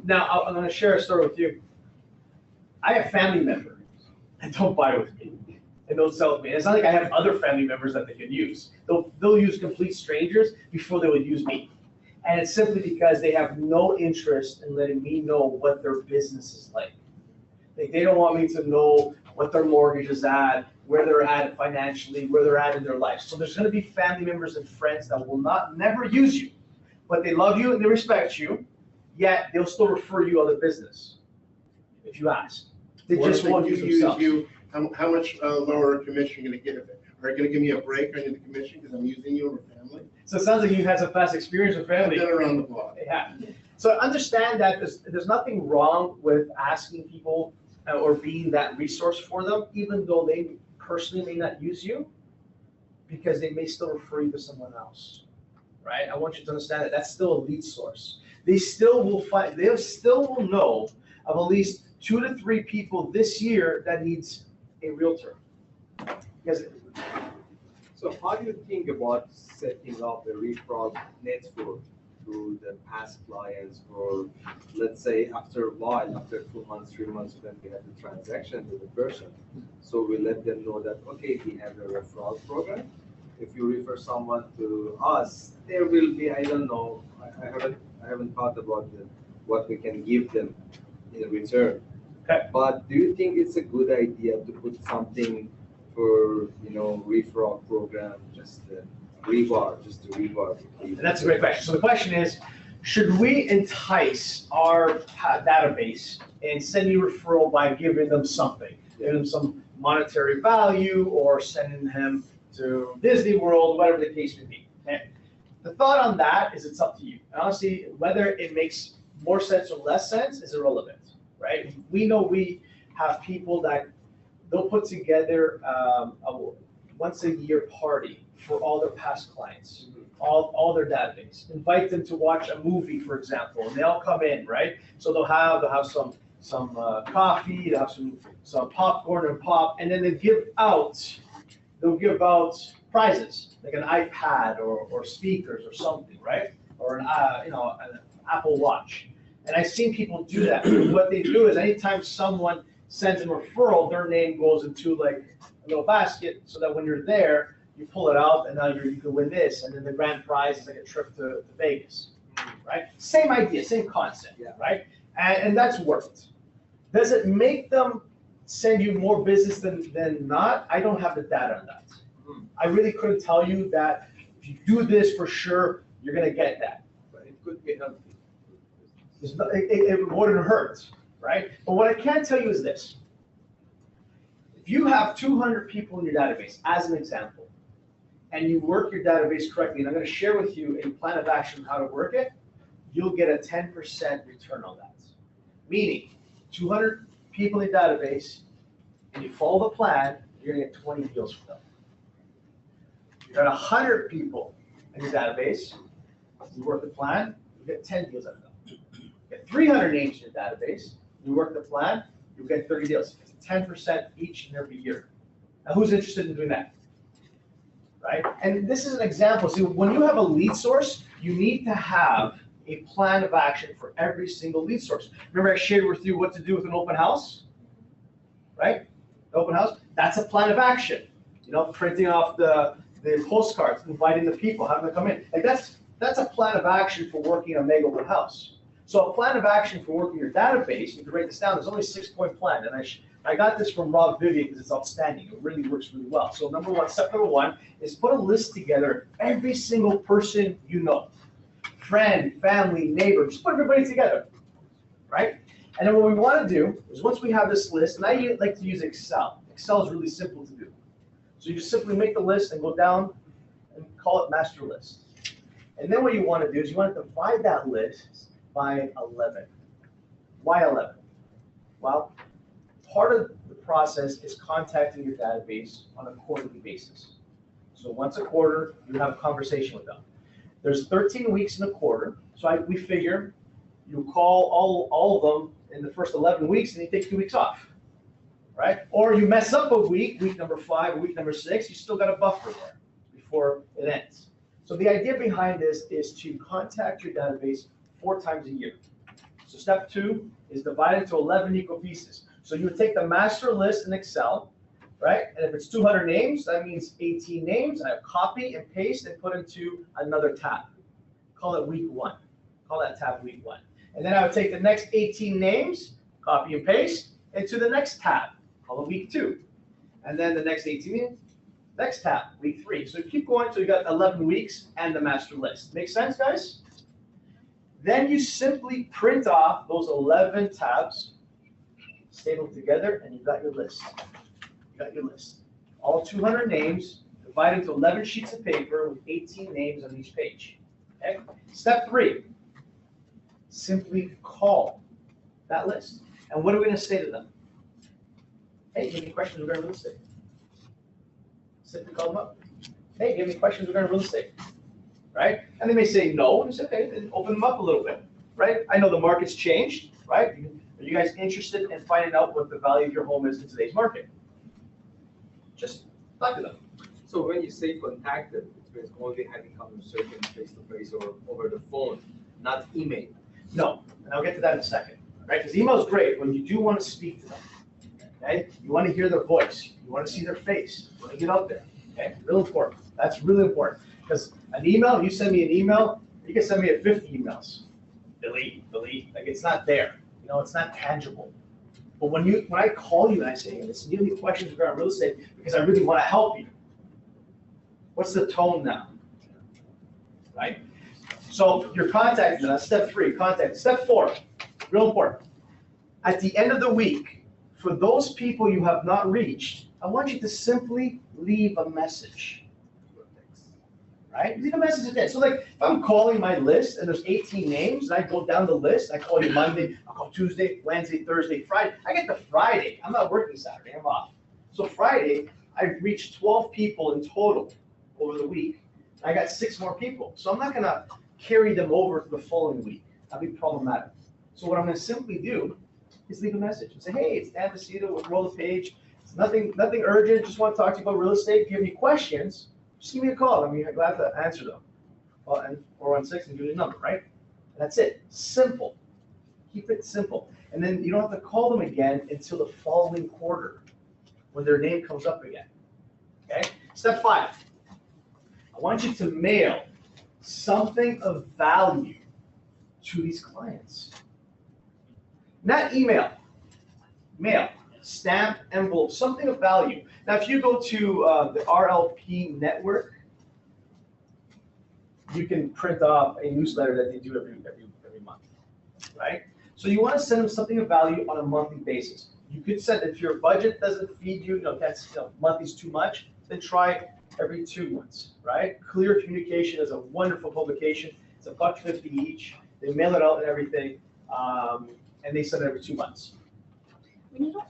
Now, I'm gonna share a story with you. I have family members that don't buy with me and don't sell with me. It's not like I have other family members that they can use. They'll use complete strangers before they would use me. And it's simply because they have no interest in letting me know what their business is like. They don't want me to know what their mortgage is at, where they're at financially, where they're at in their life. So there's gonna be family members and friends that will never use you, but they love you and they respect you, yet they'll still refer you other business if you ask. They What just if won't they use use themselves. you, how much lower commission are you gonna give it? Are you gonna give me a break on the commission because I'm using you over family? So it sounds like you've had some past experience with I've family. been around the block. Yeah. So understand that there's nothing wrong with asking people or being that resource for them, even though they personally may not use you, because they may still refer you to someone else, right? I want you to understand that that's still a lead source. They still will know of at least 2 to 3 people this year that needs a realtor. Because So how do you think about setting up a referral network to the past clients for, let's say, after a while, after 2 months, 3 months, when we have the transaction with the person? So we let them know that, okay, we have a referral program. If you refer someone to us, there will be, I don't know, I haven't thought about what we can give them in return. Okay. But do you think it's a good idea to put something for, referral program, just the reward? And that's a great question. So the question is, should we entice our database and send you a referral by giving them something? Giving them some monetary value or sending him to Disney World, whatever the case may be. Okay? The thought on that is it's up to you. And honestly, whether it makes more sense or less sense is irrelevant, right? We know we have people that they'll put together a once a year party for all their past clients, all their database. Invite them to watch a movie, for example, and they all come in, right? So they'll have some coffee, they'll have some popcorn and pop, and then they'll give out prizes, like an iPad or speakers or something, right? Or an Apple Watch. And I've seen people do that. What they do is anytime someone sends a referral, their name goes into like a little basket so that when you're there, you pull it out and now you can win this. And then the grand prize is like a trip to Vegas, right? Same idea, same concept, Yeah. right? And that's worked. Does it make them send you more business than not? I don't have the data on that. I really couldn't tell you that if you do this for sure, you're gonna get that. But it could be healthy. It wouldn't hurt, right? But what I can tell you is this. If you have 200 people in your database, as an example, and you work your database correctly, and I'm gonna share with you a plan of action on how to work it, you'll get a 10% return on that. Meaning, 200 people in your database, and you follow the plan, you're gonna get 20 deals for them. You got 100 people in your database, you work the plan, you get 10 deals out of them. You get 300 names in your database, you work the plan, you get 30 deals. It's 10% each and every year. Now, who's interested in doing that? Right? And this is an example. See, when you have a lead source, you need to have a plan of action for every single lead source. Remember I shared with you what to do with an open house? Right? Open house, that's a plan of action. Printing off the postcards, inviting the people, having them come in. Like that's a plan of action for working a mega open house. So a plan of action for working your database, you can write this down, there's only a 6-point plan, and I got this from Rob Vivian because it's outstanding. It really works really well. So step number one is put a list together, every single person you know, friend, family, neighbor, just put everybody together, right? And then what we want to do is once we have this list, and I like to use Excel. Excel is really simple to do. So you just simply make the list and go down and call it master list. And then what you want to do is you want to divide that list by 11. Why 11? Well, part of the process is contacting your database on a quarterly basis. So once a quarter, you have a conversation with them. There's 13 weeks in a quarter, so we figure you call all of them in the first 11 weeks and you take 2 weeks off, right? Or you mess up a week number 5, or week number 6, you still got a buffer there before it ends. So the idea behind this is to contact your database 4 times a year. So step 2 is divide into 11 equal pieces. So you would take the master list in Excel, right? And if it's 200 names, that means 18 names. I copy and paste and put into another tab. Call it week 1. Call that tab week 1. And then I would take the next 18 names, copy and paste into the next tab. Call it week 2. And then the next 18 names, next tab, week 3. So you keep going until you got 11 weeks and the master list. Make sense, guys? Then you simply print off those 11 tabs, staple together, and you've got your list. You got your list. All 200 names divided into 11 sheets of paper with 18 names on each page. Okay? Step 3, simply call that list. And what are we going to say to them? Hey, give me questions regarding real estate. Simply call them up. Hey, give me questions regarding real estate. Right? And they may say no, and say, okay, then open them up a little bit. Right? I know the market's changed, right? Are you guys interested in finding out what the value of your home is in today's market? Just talk to them. So when you say contacted, it means only having conversation face-to-face or over the phone, not email. No, and I'll get to that in a second. Right? Because email is great when you do want to speak to them. Okay? You want to hear their voice. You want to see their face. You want to get out there. Okay? Real important. That's really important. Because an email, you send me an email, you can send me 50 emails. Delete, like it's not there. You know, it's not tangible. But when I call you and I say, hey, listen, do you have any questions regarding real estate? Because I really want to help you. What's the tone now? Right? So you're contacting them. That's step 3, contact. Step 4, real important. At the end of the week, for those people you have not reached, I want you to simply leave a message. Right? Leave a message at that. So like if I'm calling my list and there's 18 names and I go down the list, I call you Monday, I'll call Tuesday, Wednesday, Thursday, Friday. I get to Friday. I'm not working Saturday, I'm off. So Friday, I've reached 12 people in total over the week. I got 6 more people. So I'm not gonna carry them over to the following week. That'd be problematic. So what I'm gonna simply do is leave a message and say, hey, it's Dan Macedo with Roll the Page. It's nothing urgent, just want to talk to you about real estate. If you have any questions, just give me a call. I'm glad to answer them. Well, and 416 and give me a number, right? That's it. Simple. Keep it simple. And then you don't have to call them again until the following quarter when their name comes up again. Okay? Step 5. I want you to mail something of value to these clients. Not email. Mail. Stamp, envelope, something of value. Now, if you go to the RLP network, you can print off a newsletter that they do every month, right? So you want to send them something of value on a monthly basis. You could send, if your budget doesn't feed you, monthly's too much, then try every 2 months, right? Clear Communication is a wonderful publication. It's $1.50 each. They mail it out and everything, and they send it every 2 months. When you don't,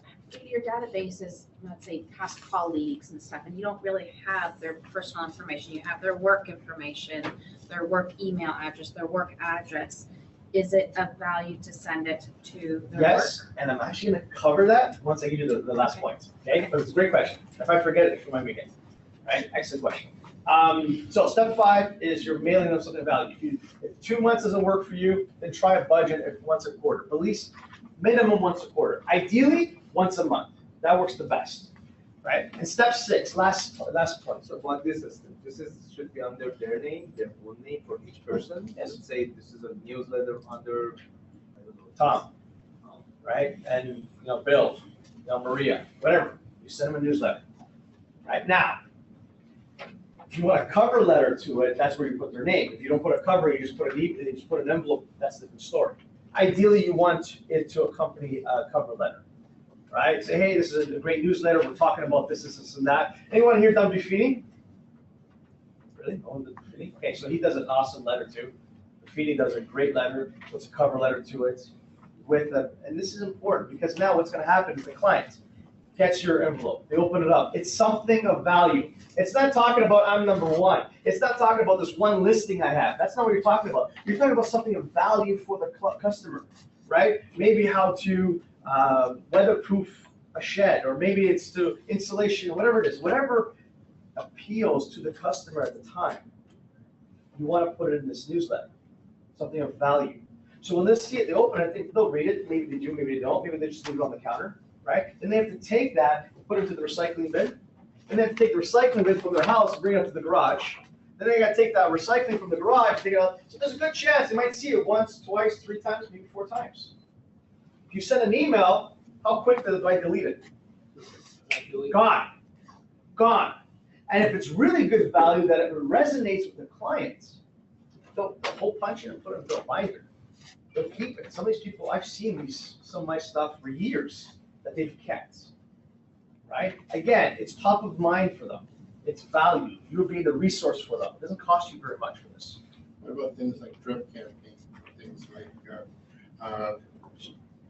your database is, let's say, past colleagues and stuff, and you don't really have their personal information. You have their work information, their work email address, their work address. Is it of value to send it to their work? Yes, and I'm actually going to cover that once I give you the last point. Okay, but it's a great question. If I forget it, remind me again. Right, excellent question. So step 5 is you're mailing them something of value. If 2 months doesn't work for you, then try a budget once a quarter. At least minimum once a quarter. Ideally, once a month. That works the best, right? And step 6, last point. So what this should be under their name, their own name for each person. Yes. Let's say this is a newsletter under Tom, right? And, you know, Bill, you know, Maria, whatever. You send them a newsletter. Right now, if you want a cover letter to it, that's where you put their name. If you don't put a cover, you just put an envelope, that's a different story. Ideally, you want it to accompany a cover letter, right? Say, hey, this is a great newsletter, we're talking about this, and that. Anyone here done Buffini? Really? No one did Buffini? Okay, so he does an awesome letter too. Buffini does a great letter, puts a cover letter to it and this is important because now what's gonna happen is the client gets your envelope, they open it up, it's something of value. It's not talking about I'm number one. It's not talking about this one listing I have. That's not what you're talking about. You're talking about something of value for the customer, right? Maybe how to weatherproof a shed, or maybe it's to insulation, whatever it is, whatever appeals to the customer at the time. You want to put it in this newsletter, something of value. So when they see it, they open it, they'll read it. Maybe they do, maybe they don't. Maybe they just leave it on the counter, right? Then they have to take that and put it into the recycling bin. And then take the recycling bin from their house and bring it up to the garage. Then they got to take that recycling from the garage, take it out. So there's a good chance they might see it once, twice, 3 times, maybe 4 times. If you send an email, how quick does it delete it? Gone. Gone. And if it's really good value that it resonates with the clients, they'll hole punch it and put it into a binder. They'll keep it. Some of these people, I've seen some of my stuff for years that they've kept. Right? Again, it's top of mind for them. It's value. You're being the resource for them. It doesn't cost you very much for this. What about things like drip campaign, things like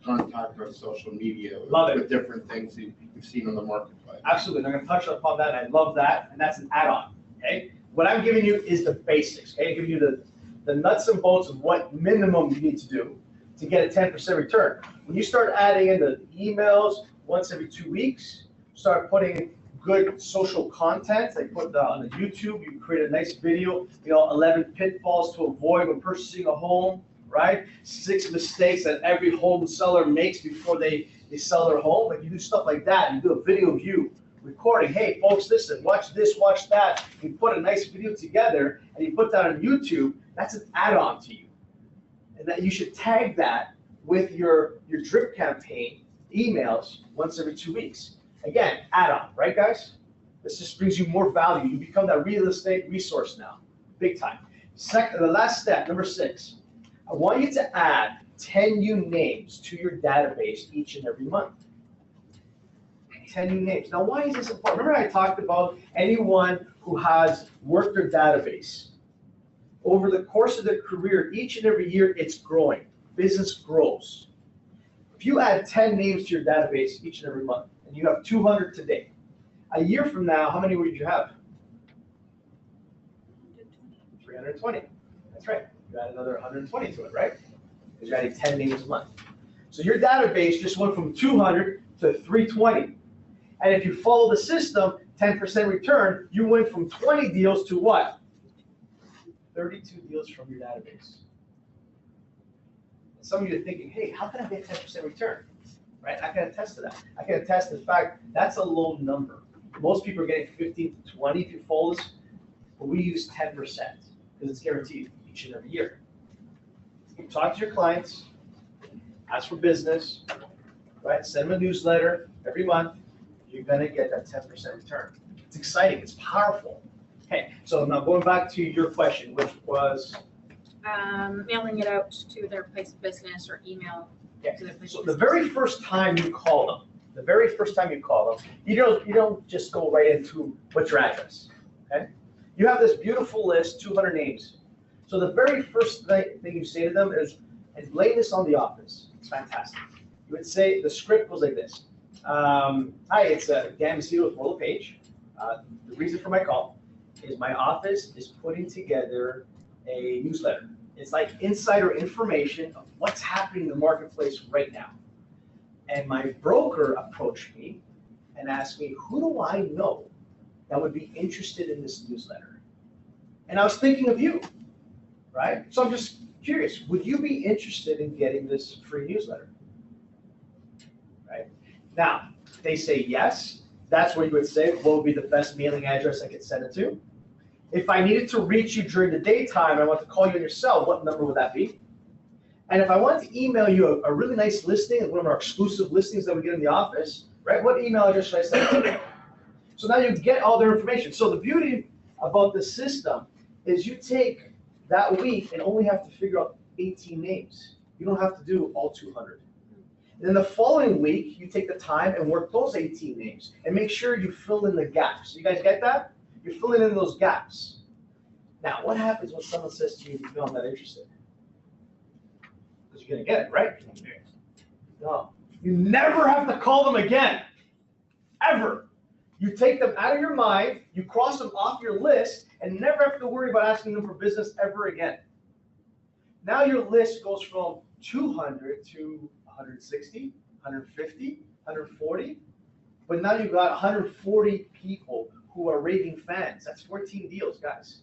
contact on social media? Love it. With different things you've seen on the marketplace. Absolutely. I'm going to touch upon that. And I love that. And that's an add-on. Okay? What I'm giving you is the basics. Okay? I'm giving you the nuts and bolts of what minimum you need to do to get a 10% return. When you start adding in the emails once every 2 weeks, start putting good social content. They put on the YouTube, you create a nice video, 11 pitfalls to avoid when purchasing a home, right? 6 mistakes that every home seller makes before they sell their home. Like you do stuff like that, you do a video of you recording, hey folks, listen, watch this, watch that. You put a nice video together and you put that on YouTube, that's an add-on to you. And that you should tag that with your drip campaign emails once every 2 weeks. Again, add-on, right guys? This just brings you more value. You become that real estate resource now, big time. The last step, number 6, I want you to add 10 new names to your database each and every month. 10 new names. Now, why is this important? Remember I talked about anyone who has worked their database. Over the course of their career, each and every year, it's growing. Business grows. If you add 10 names to your database each and every month, and you have 200 today, a year from now, how many would you have? 320. That's right. You add another 120 to it, right? Because you're adding 10 names a month. So your database just went from 200 to 320. And if you follow the system, 10% return, you went from 20 deals to what? 32 deals from your database. And some of you are thinking, hey, how can I get 10% return? Right? I can attest to that. I can attest to the fact that's a low number. Most people are getting 15 to 20 if you follow this, but we use 10% because it's guaranteed each and every year. You talk to your clients, ask for business, right? Send them a newsletter every month. You're going to get that 10% return. It's exciting. It's powerful. Okay, so now going back to your question, which was? Mailing it out to their place of business or email to their place So of the business. very first time you call them, you don't just go right into what's your address, okay? You have this beautiful list, 200 names. So the very first thing you say to them is, and lay this on the office. It's fantastic. You would say, the script goes like this. Hi, it's Dan Macedo with Roll Page. The reason for my call is my office is putting together a newsletter. It's like insider information of what's happening in the marketplace right now. And my broker approached me and asked me, who do I know that would be interested in this newsletter? And I was thinking of you, right? So I'm just curious, would you be interested in getting this free newsletter? Right? Now, if they say yes, that's where you would say, what would be the best mailing address I could send it to? If I needed to reach you during the daytime, I want to call you on your cell, what number would that be? And if I want to email you a really nice listing, one of our exclusive listings that we get in the office, right? What email address should I send it to? So now you get all their information. So the beauty about the system is you take that week and only have to figure out 18 names. You don't have to do all 200. And then the following week, you take the time and work those 18 names and make sure you fill in the gaps. You guys get that? You're filling in those gaps. Now, what happens when someone says to you, no, I'm not interested? Because you're going to get it, right? No. You never have to call them again. Ever. You take them out of your mind, you cross them off your list, and never have to worry about asking them for business ever again. Now your list goes from 200 to 160, 150, 140, but now you've got 140 people who are raving fans. That's 14 deals, guys.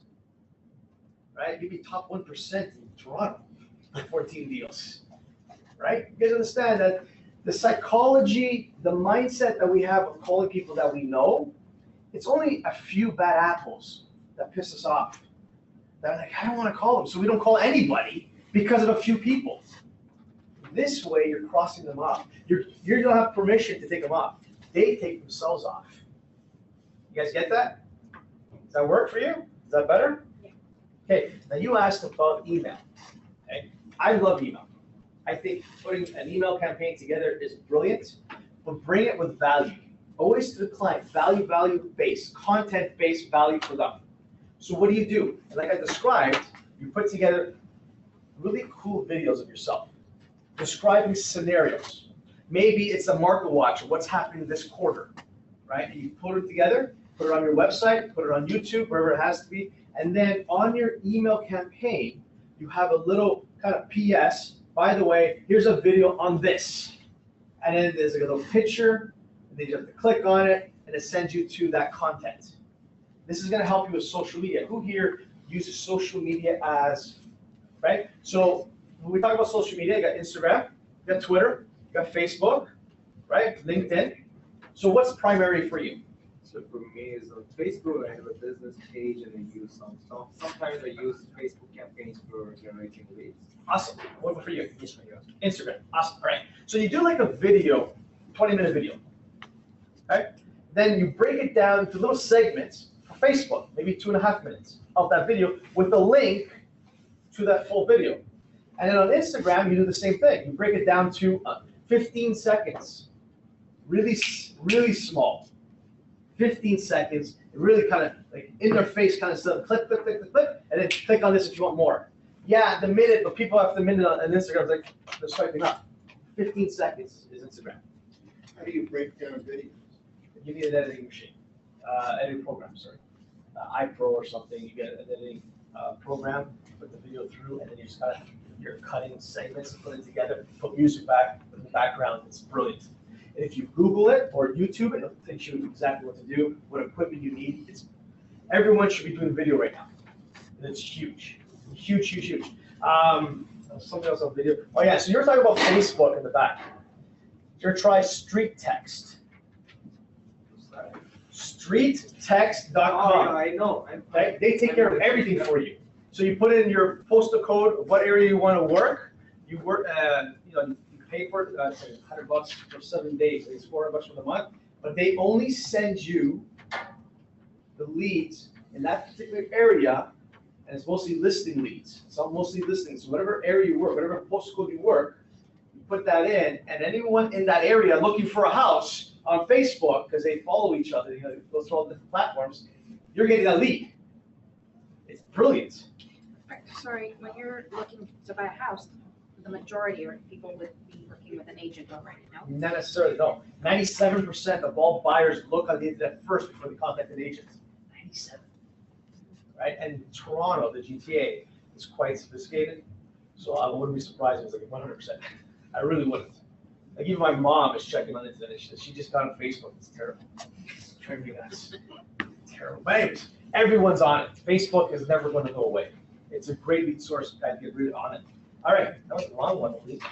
Right? You'd be top 1% in Toronto with 14 deals. Right? You guys understand that the psychology, the mindset that we have of calling people that we know, it's only a few bad apples that piss us off. That are like, I don't want to call them, so we don't call anybody because of a few people. This way, you're crossing them off. You don't have permission to take them off. They take themselves off. You guys get that? Does that work for you? Is that better? Yeah. Okay, now you asked about email. Okay, I love email. I think putting an email campaign together is brilliant, but bring it with value. Always to the client, value-based, content-based value for them. So what do? Like I described, you put together really cool videos of yourself, describing scenarios. Maybe it's a market watch of what's happening this quarter, right? You put it together, put it on your website, put it on YouTube, wherever it has to be, and then on your email campaign, you have a little kind of PS. By the way, here's a video on this. And then there's a little picture, and then you have to click on it, and it sends you to that content. This is going to help you with social media. Who here uses social media as, right? So when we talk about social media, you got Instagram, you got Twitter, you got Facebook, right? LinkedIn. So what's primary for you? So for me, is on Facebook, I have a business page and I use some stuff. Sometimes I use Facebook campaigns for generating leads. Awesome. What for you? Instagram. Awesome. All right. So you do like a video, 20-minute video. Okay? Then you break it down into little segments for Facebook, maybe 2.5 minutes of that video with a link to that full video. And then on Instagram, you do the same thing. You break it down to 15 seconds. Really, really small. 15 seconds, really kind of like in their face kind of stuff. Click, click, click, click, click, and then click on this if you want more. Yeah, the minute, but people have the minute on Instagram. It's like they're swiping up. 15 seconds is Instagram. How do you break down videos? You need an editing machine, editing program, sorry. iPro or something, you get an editing program, put the video through, and then you just kind of, you're cutting segments, put it together, put music back in the background. It's brilliant. And if you Google it or YouTube it, it'll teach you exactly what to do, what equipment you need. Everyone should be doing video right now. And it's huge. Huge, huge, huge. Something else on video. Oh yeah, so you're talking about Facebook in the back. You're try street text. Streettext.com. I know. Okay? They take care of everything for you. So you put in your postal code of what area you want to work. You work, you pay for it, $100 for 7 days. It's $400 for the month. But they only send you the leads in that particular area, and it's mostly listing leads. So mostly listings. So whatever area you work, whatever postcode you work, you put that in, and anyone in that area looking for a house on Facebook, because they follow each other, go through all the different platforms, you're getting a lead. It's brilliant. Sorry, when you're looking to buy a house, the majority of people would be working with an agent already, no? Not necessarily, no. 97% of all buyers look on the internet first before they contact an agent. 97. Right? And Toronto, the GTA, is quite sophisticated. So I wouldn't be surprised if it was like 100%. I really wouldn't. Like even my mom is checking on the internet. She just got on Facebook. It's terrible. It's driving me nuts. Terrible. But anyways, everyone's on it. Facebook is never going to go away. It's a great lead source. You guys get rid on it. All right, that was the wrong one, please.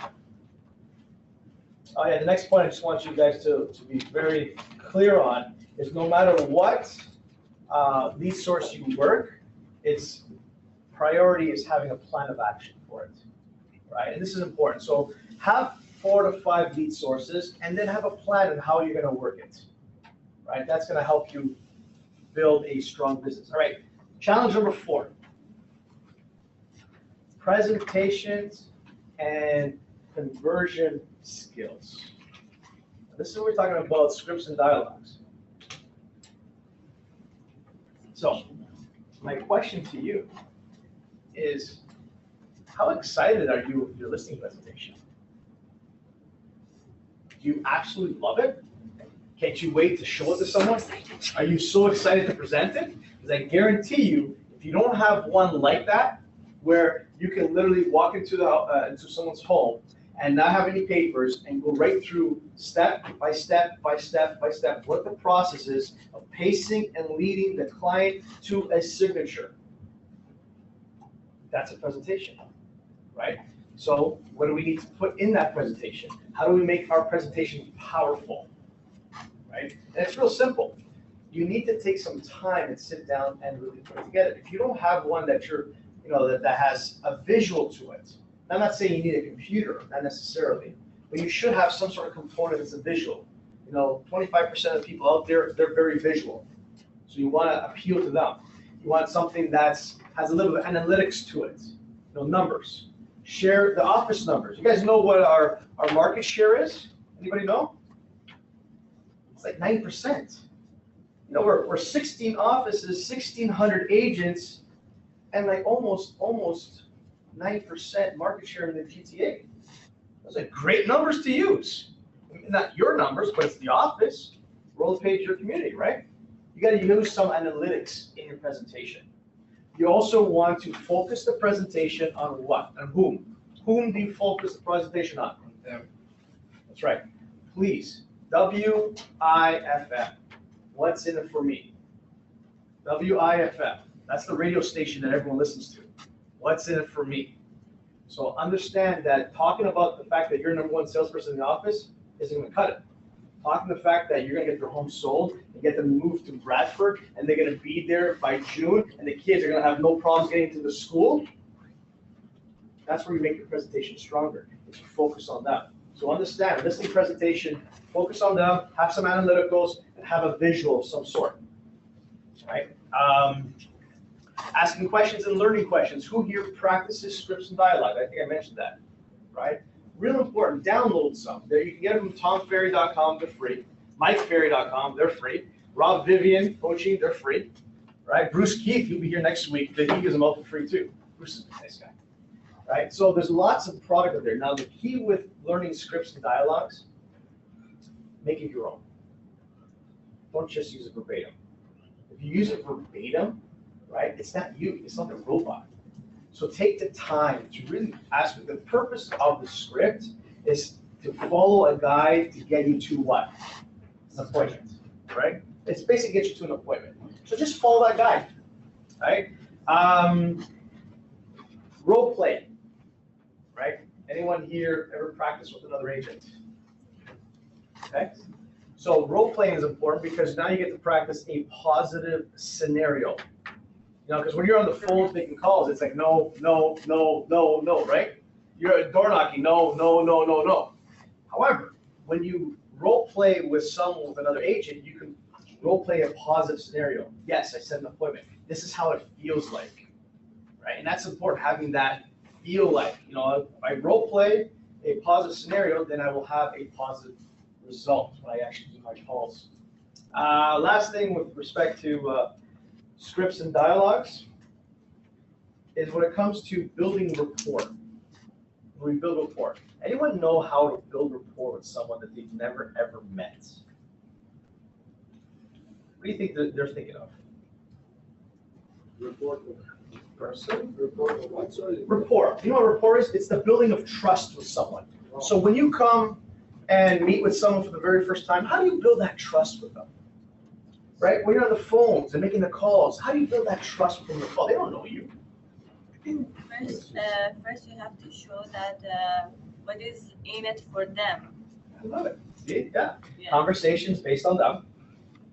Oh yeah, the next point I just want you guys to be very clear on is no matter what lead source you work, its priority is having a plan of action for it, right? And this is important. So have 4 to 5 lead sources, and then have a plan on how you're gonna work it, right? That's gonna help you build a strong business. All right, challenge number 4. Presentations and conversion skills. This is what we're talking about, scripts and dialogues. So my question to you is, how excited are you with your listing presentation? Do you absolutely love it? Can't you wait to show it to someone? Are you so excited to present it? Because I guarantee you, if you don't have one like that, where you can literally walk into into someone's home and not have any papers and go right through step by step by step by step what the process is of pacing and leading the client to a signature. That's a presentation, right? So what do we need to put in that presentation? How do we make our presentation powerful, right? And it's real simple. You need to take some time and sit down and really put it together. If you don't have one that that has a visual to it, I'm not saying you need a computer, not necessarily, but you should have some sort of component that's a visual. 25% of people out there, they're very visual. So you want to appeal to them. You want something that has a little bit of analytics to it, numbers. Share the office numbers. You guys know what our market share is? Anybody know? It's like 9%. We're 16 offices, 1,600 agents, and like almost 9% market share in the GTA. Those are great numbers to use. Not your numbers, but it's the office. Roll the page, your community, right? You got to use some analytics in your presentation. You also want to focus the presentation on what? On whom? Whom do you focus the presentation on? Them. That's right. Please. WIFM. What's in it for me? WIFM. That's the radio station that everyone listens to. What's in it for me? So understand that talking about the fact that you're number 1 salesperson in the office isn't going to cut it. Talking the fact that you're going to get their home sold and get them moved to Bradford and they're going to be there by June and the kids are going to have no problems getting to the school, that's where you make your presentation stronger. If you focus on them. So understand, listening presentation, focus on them, have some analyticals, and have a visual of some sort. Right? Asking questions and learning questions. Who here practices scripts and dialogue? I think I mentioned that. Right? Real important, download some. You can get them from tomferry.com, they're free. MikeFerry.com, they're free. Rob Vivian Coaching, they're free. Right? Bruce Keith, he'll be here next week, but he gives them all for free too. Bruce is a nice guy. Right? So there's lots of product out there. Now the key with learning scripts and dialogues, make it your own. Don't just use it verbatim. If you use it verbatim, right, it's not you, it's not the robot. So take the time to really ask. The purpose of the script is to follow a guide to get you to what? An appointment, right? It's basically get you to an appointment. So just follow that guide, right? Role play, right? Anyone here ever practice with another agent? Okay. So role playing is important because now you get to practice a positive scenario. Because when you're on the phone making calls, it's like no, no, no, no, no, right? You're door knocking, no, no, no, no, no. However, when you role play with someone, with another agent, you can role play a positive scenario. Yes, I set an appointment. This is how it feels like, right? And that's important, having that feel like. If I role play a positive scenario, then I will have a positive result when I actually do my calls. Last thing with respect to scripts and dialogues is when it comes to building rapport. When we build rapport. Anyone know how to build rapport with someone that they've never ever met? What do you think they're thinking of? Report. Person? Report. What? Sorry. Rapport. You know what rapport is? It's the building of trust with someone. So when you come and meet with someone for the very first time, how do you build that trust with them? Right? When you're on the phones and making the calls, how do you build that trust with them on the call? They don't know you. First you have to show that what is in it for them. I love it. See? Yeah. Yeah. Conversations based on them,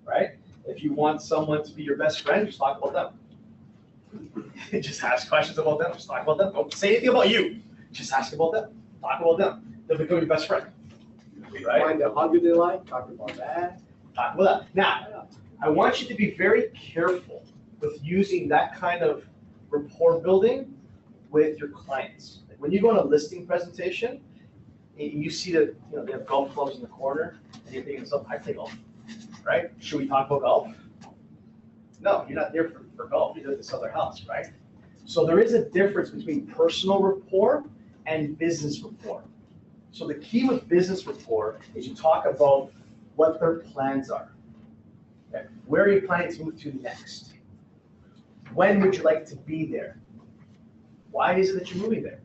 right? If you want someone to be your best friend, just talk about them. Just ask questions about them. Just talk about them. Don't say anything about you. Just ask about them, talk about them. They'll become your best friend. Right? Find out how good they like, talk about that. Talk about that. Now, I want you to be very careful with using that kind of rapport building with your clients. Like when you go on a listing presentation, and you see that they have golf clubs in the corner, and you're thinking, "So I play golf, right? Should we talk about golf?" No, you're not there for golf. You're there to sell their house, right? So there is a difference between personal rapport and business rapport. So the key with business rapport is you talk about what their plans are. Okay? Where are you planning to move to next? When would you like to be there? Why is it that you're moving there?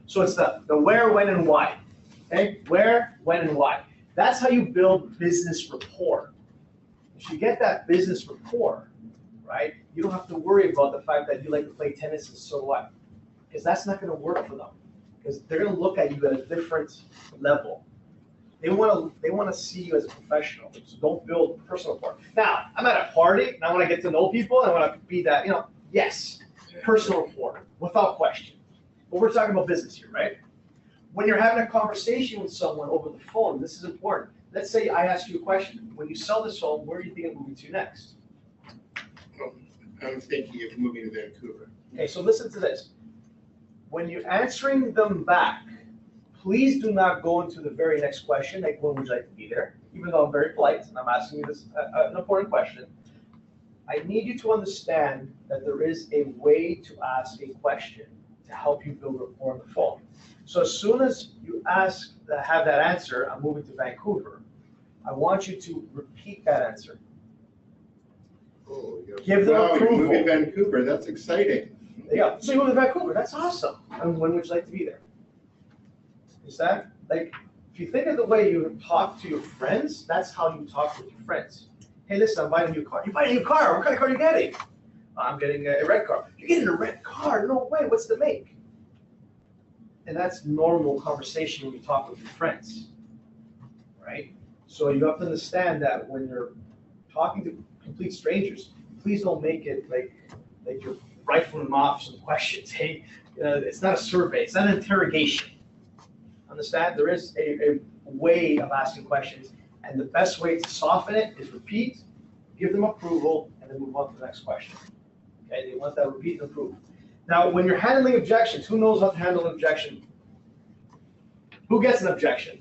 So it's the where, when, and why. Okay? Where, when, and why. That's how you build business rapport. If you get that business rapport, right, you don't have to worry about the fact that you like to play tennis and so what. Because that's not going to work for them. Because they're going to look at you at a different level. They want to see you as a professional. So don't build personal rapport. Now, I'm at a party and I want to get to know people and I want to be that, yes, personal rapport, without question. But we're talking about business here, right? When you're having a conversation with someone over the phone, this is important. Let's say I ask you a question. When you sell this home, where do you think of moving to next? I'm thinking of moving to Vancouver. Okay, so listen to this. When you're answering them back, please do not go into the very next question, like when would you like to be there? Even though I'm very polite and I'm asking you this an important question, I need you to understand that there is a way to ask a question to help you build rapport on the phone. So as soon as you have that answer, I'm moving to Vancouver, I want you to repeat that answer. Oh, Give them wow, you're moving approval. to Vancouver, that's exciting. There you go. So you move to Vancouver, that's awesome. And when would you like to be there? Is that, like, if you think of the way you talk to your friends, that's how you talk with your friends. Hey, listen, I'm buying a new car. You buying a new car? What kind of car are you getting? I'm getting a red car. You're getting a red car? No way, what's the make? And that's normal conversation when you talk with your friends, right? So you have to understand that when you're talking to complete strangers, please don't make it like you're rifling them off some questions. Hey, it's not a survey, it's not an interrogation. Understand? There is a way of asking questions, and the best way to soften it is repeat, give them approval, and then move on to the next question. Okay, they want that repeat and approval. Now, when you're handling objections, who knows how to handle an objection? Who gets an objection?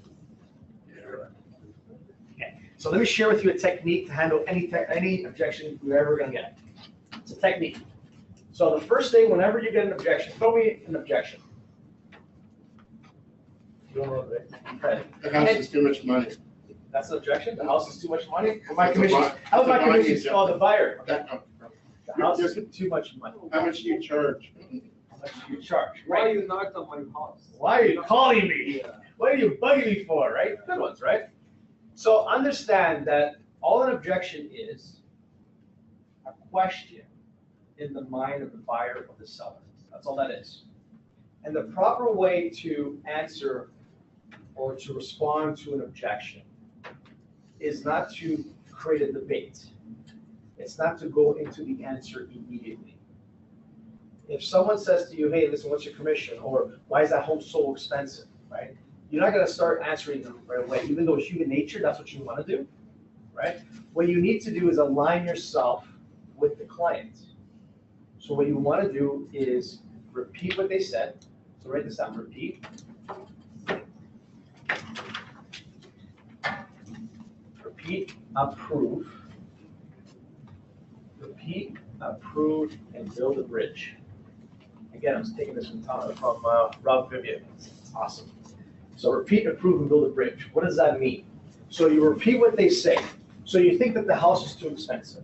Okay, so let me share with you a technique to handle any objection you're ever going to get. It's a technique. So the first thing, whenever you get an objection, throw me an objection. You don't know it, right? The house is too much money. That's an objection? The house is too much money? Well, my That's a commission, buy- how's my that's a commission buying called the buyer? That- The house is too much money. How much do you charge? How much do you charge? Why Right? you knocked on my house? Why are you calling me? What are you bugging me for, right? Good ones, right? So understand that all an objection is a question in the mind of the buyer or the seller. That's all that is. And the proper way to answer or to respond to an objection is not to create a debate. It's not to go into the answer immediately. If someone says to you, hey, listen, what's your commission? Or why is that home so expensive, right? You're not going to start answering them right away. Even though it's human nature, that's what you want to do, right? What you need to do is align yourself with the client. So what you want to do is repeat what they said. So write this down, repeat. Repeat, approve. Repeat, approve, and build a bridge. Again, I'm taking this from Rob Vivian. It's awesome. So repeat, approve, and build a bridge. What does that mean? So you repeat what they say. So you think that the house is too expensive.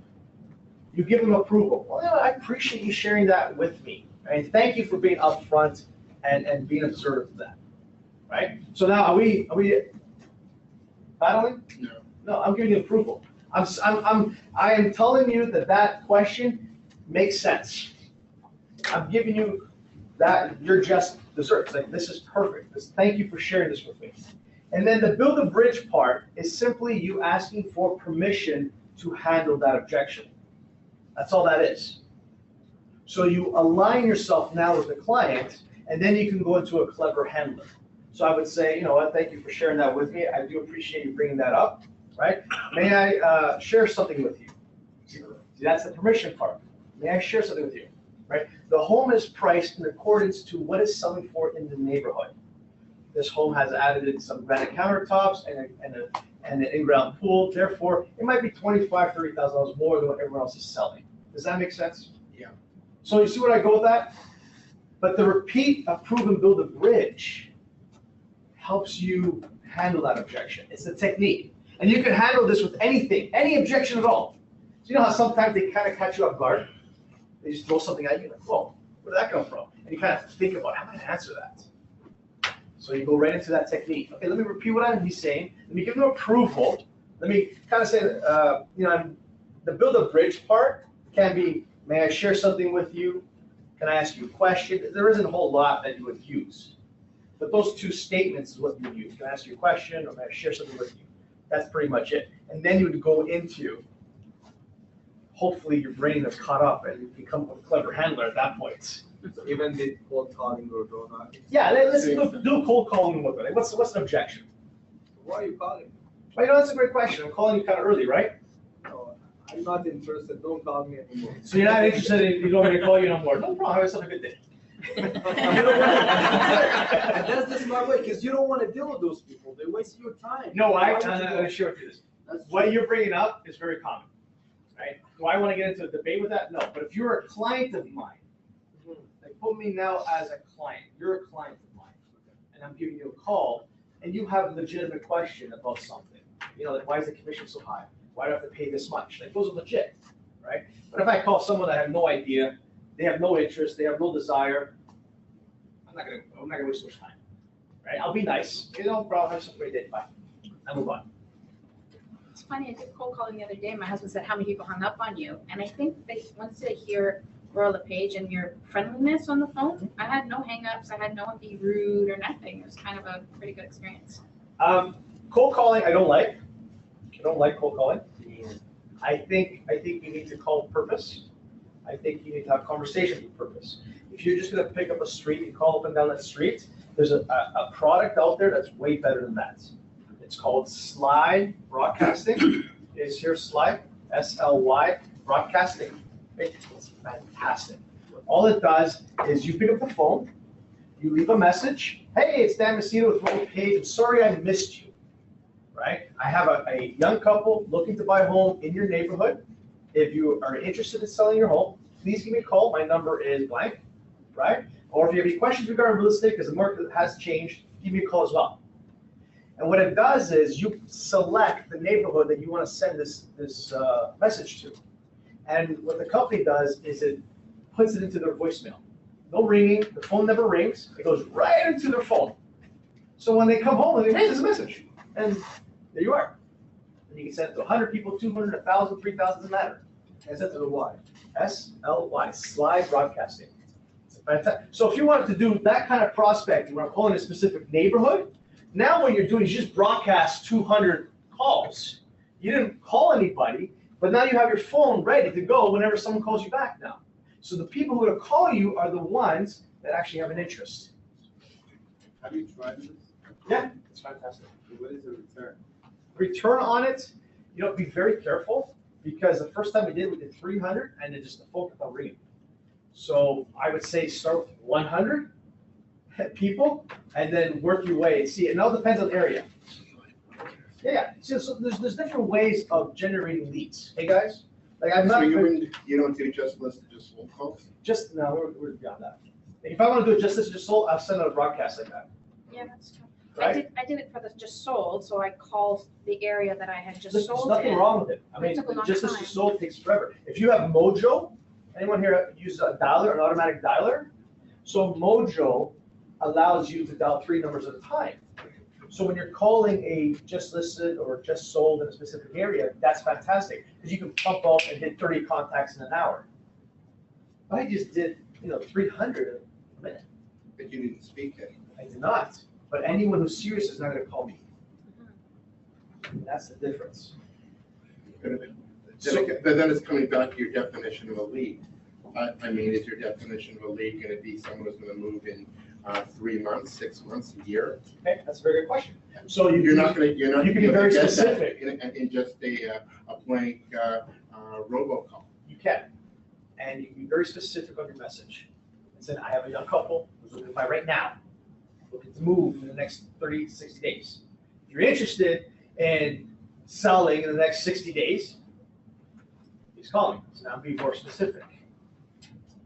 You give them approval. Well, I appreciate you sharing that with me. And thank you for being upfront and being observant of that. Right? So now are we battling? No. No, I'm giving you approval. I am telling you that question makes sense. I'm giving you that you're just deserved. Like, this is perfect. Thank you for sharing this with me. And then the build a bridge part is simply you asking for permission to handle that objection. That's all that is. So you align yourself now with the client, And then you can go into a clever handler. So I would say, you know what, thank you for sharing that with me. I do appreciate you bringing that up, right? May I share something with you? See, that's the permission part. May I share something with you, right? The home is priced in accordance to what is selling for in the neighborhood. This home has added in some granite countertops and an in-ground pool. Therefore, it might be $25,000, $30,000 more than what everyone else is selling. Does that make sense? Yeah. So you see where I go with that? But the repeat, approve, and build a bridge helps you handle that objection. It's a technique. And you can handle this with anything, any objection at all. So you know how sometimes they kind of catch you off guard? They just throw something at you, like, whoa, where did that come from? And you kind of think about, how am I going to answer that? So you go right into that technique. Okay, let me repeat what he's saying. Let me give them approval. Let me kind of say, the build a bridge part can be, may I share something with you? Can I ask you a question? There isn't a whole lot that you would use. But those two statements is what you would use. Can I ask you a question or may I share something with you? That's pretty much it. And then you would go into, hopefully your brain is caught up and you become a clever handler at that point. So even with cold calling or door knocking. Yeah, let's do cold calling with it. What's an objection? Why are you calling? Well, you know, that's a great question. I'm calling you kind of early, right? No, I'm not interested. Don't call me anymore. So you're not interested in, you don't want me to call you no more. No problem, have yourself a good day. And that's the smart way, because you don't want to deal with those people. They waste your time. No, Why I'm would you going go? to share with you this. That's What true. you're bringing up is very common, right? Do I want to get into a debate with that? No, but if you're a client of mine, like put me now as a client, you're a client of mine, and I'm giving you a call, and you have a legitimate question about something. You know, like, why is the commission so high? Why do I have to pay this much? Like, those are legit, right? But if I call someone that I have no idea, they have no interest, they have no desire, I'm not gonna waste much time, right? I'll be nice, you know, bro, have some great day, bye. I move on. It's funny, I did cold calling the other day. My husband said, how many people hung up on you? And I think once they hear Royal LePage and your friendliness on the phone, I had no hangups. I had no one be rude or nothing. It was kind of a pretty good experience. Cold calling, I don't like. I don't like cold calling. I think you need to call with purpose. I think you need to have conversation with purpose. If you're just gonna pick up a street and call up and down that street, there's a product out there that's way better than that. It's called Sly Broadcasting. Is here Sly, S-L-Y, Broadcasting. It's fantastic. All it does is you pick up the phone, you leave a message. Hey, it's Dan Macedo with Royal LePage. I'm sorry I missed you, right? I have a young couple looking to buy a home in your neighborhood. If you are interested in selling your home, please give me a call. My number is blank, right? Or if you have any questions regarding real estate, because the market has changed, give me a call as well. And what it does is you select the neighborhood that you want to send this message to. And what the company does is it puts it into their voicemail. No ringing, the phone never rings, it goes right into their phone. So when they come home, they read this message, and there you are. And you can send it to 100 people, 200, 1,000, 3,000, doesn't matter. And send it to the Y, S-L-Y, Sly Broadcasting. It's fantastic. So if you wanted to do that kind of prospecting, where I'm calling a specific neighborhood, now what you're doing is you just broadcast 200 calls. You didn't call anybody, but now you have your phone ready to go whenever someone calls you back now. So the people who are going to call you are the ones that actually have an interest. Have you tried this? Yeah, it's fantastic. What is the return? Return on it, you know, be very careful, because the first time we did 300, and then just the phone kept on ringing. So I would say start with 100 people, and then work your way and see. It all depends on the area. Yeah, so there's different ways of generating leads. Hey guys, like I'm not. So you don't do just listed, just sold calls? Just no, we're beyond that. If I want to do it just sold, I'll send out a broadcast like that. Yeah, that's true. Right? I did it for the just sold, so I called the area that I had just There's sold nothing in. wrong with it. I It mean, took a long just time. sold takes forever. If you have Mojo, anyone here use a dialer, an automatic dialer? So Mojo allows you to dial 3 numbers at a time. So when you're calling a just listed or just sold in a specific area, that's fantastic, because you can pump up and hit 30 contacts in an hour. I just did, 300 in a minute. But you didn't speak any. I did not. But anyone who's serious is not going to call me. And that's the difference. Then it's coming back to your definition of a lead. I mean, is your definition of a lead going to be someone who's going to move in 3 months, 6 months, a year? Okay, that's a very good question. So You're not gonna you be can be able to very get that specific. in just a blank robocall. You can. And you can be very specific on your message. And say, I have a young couple who's looking to buy right now, looking to move in the next 30 to 60 days. If you're interested in selling in the next 60 days, he's calling. So now be more specific.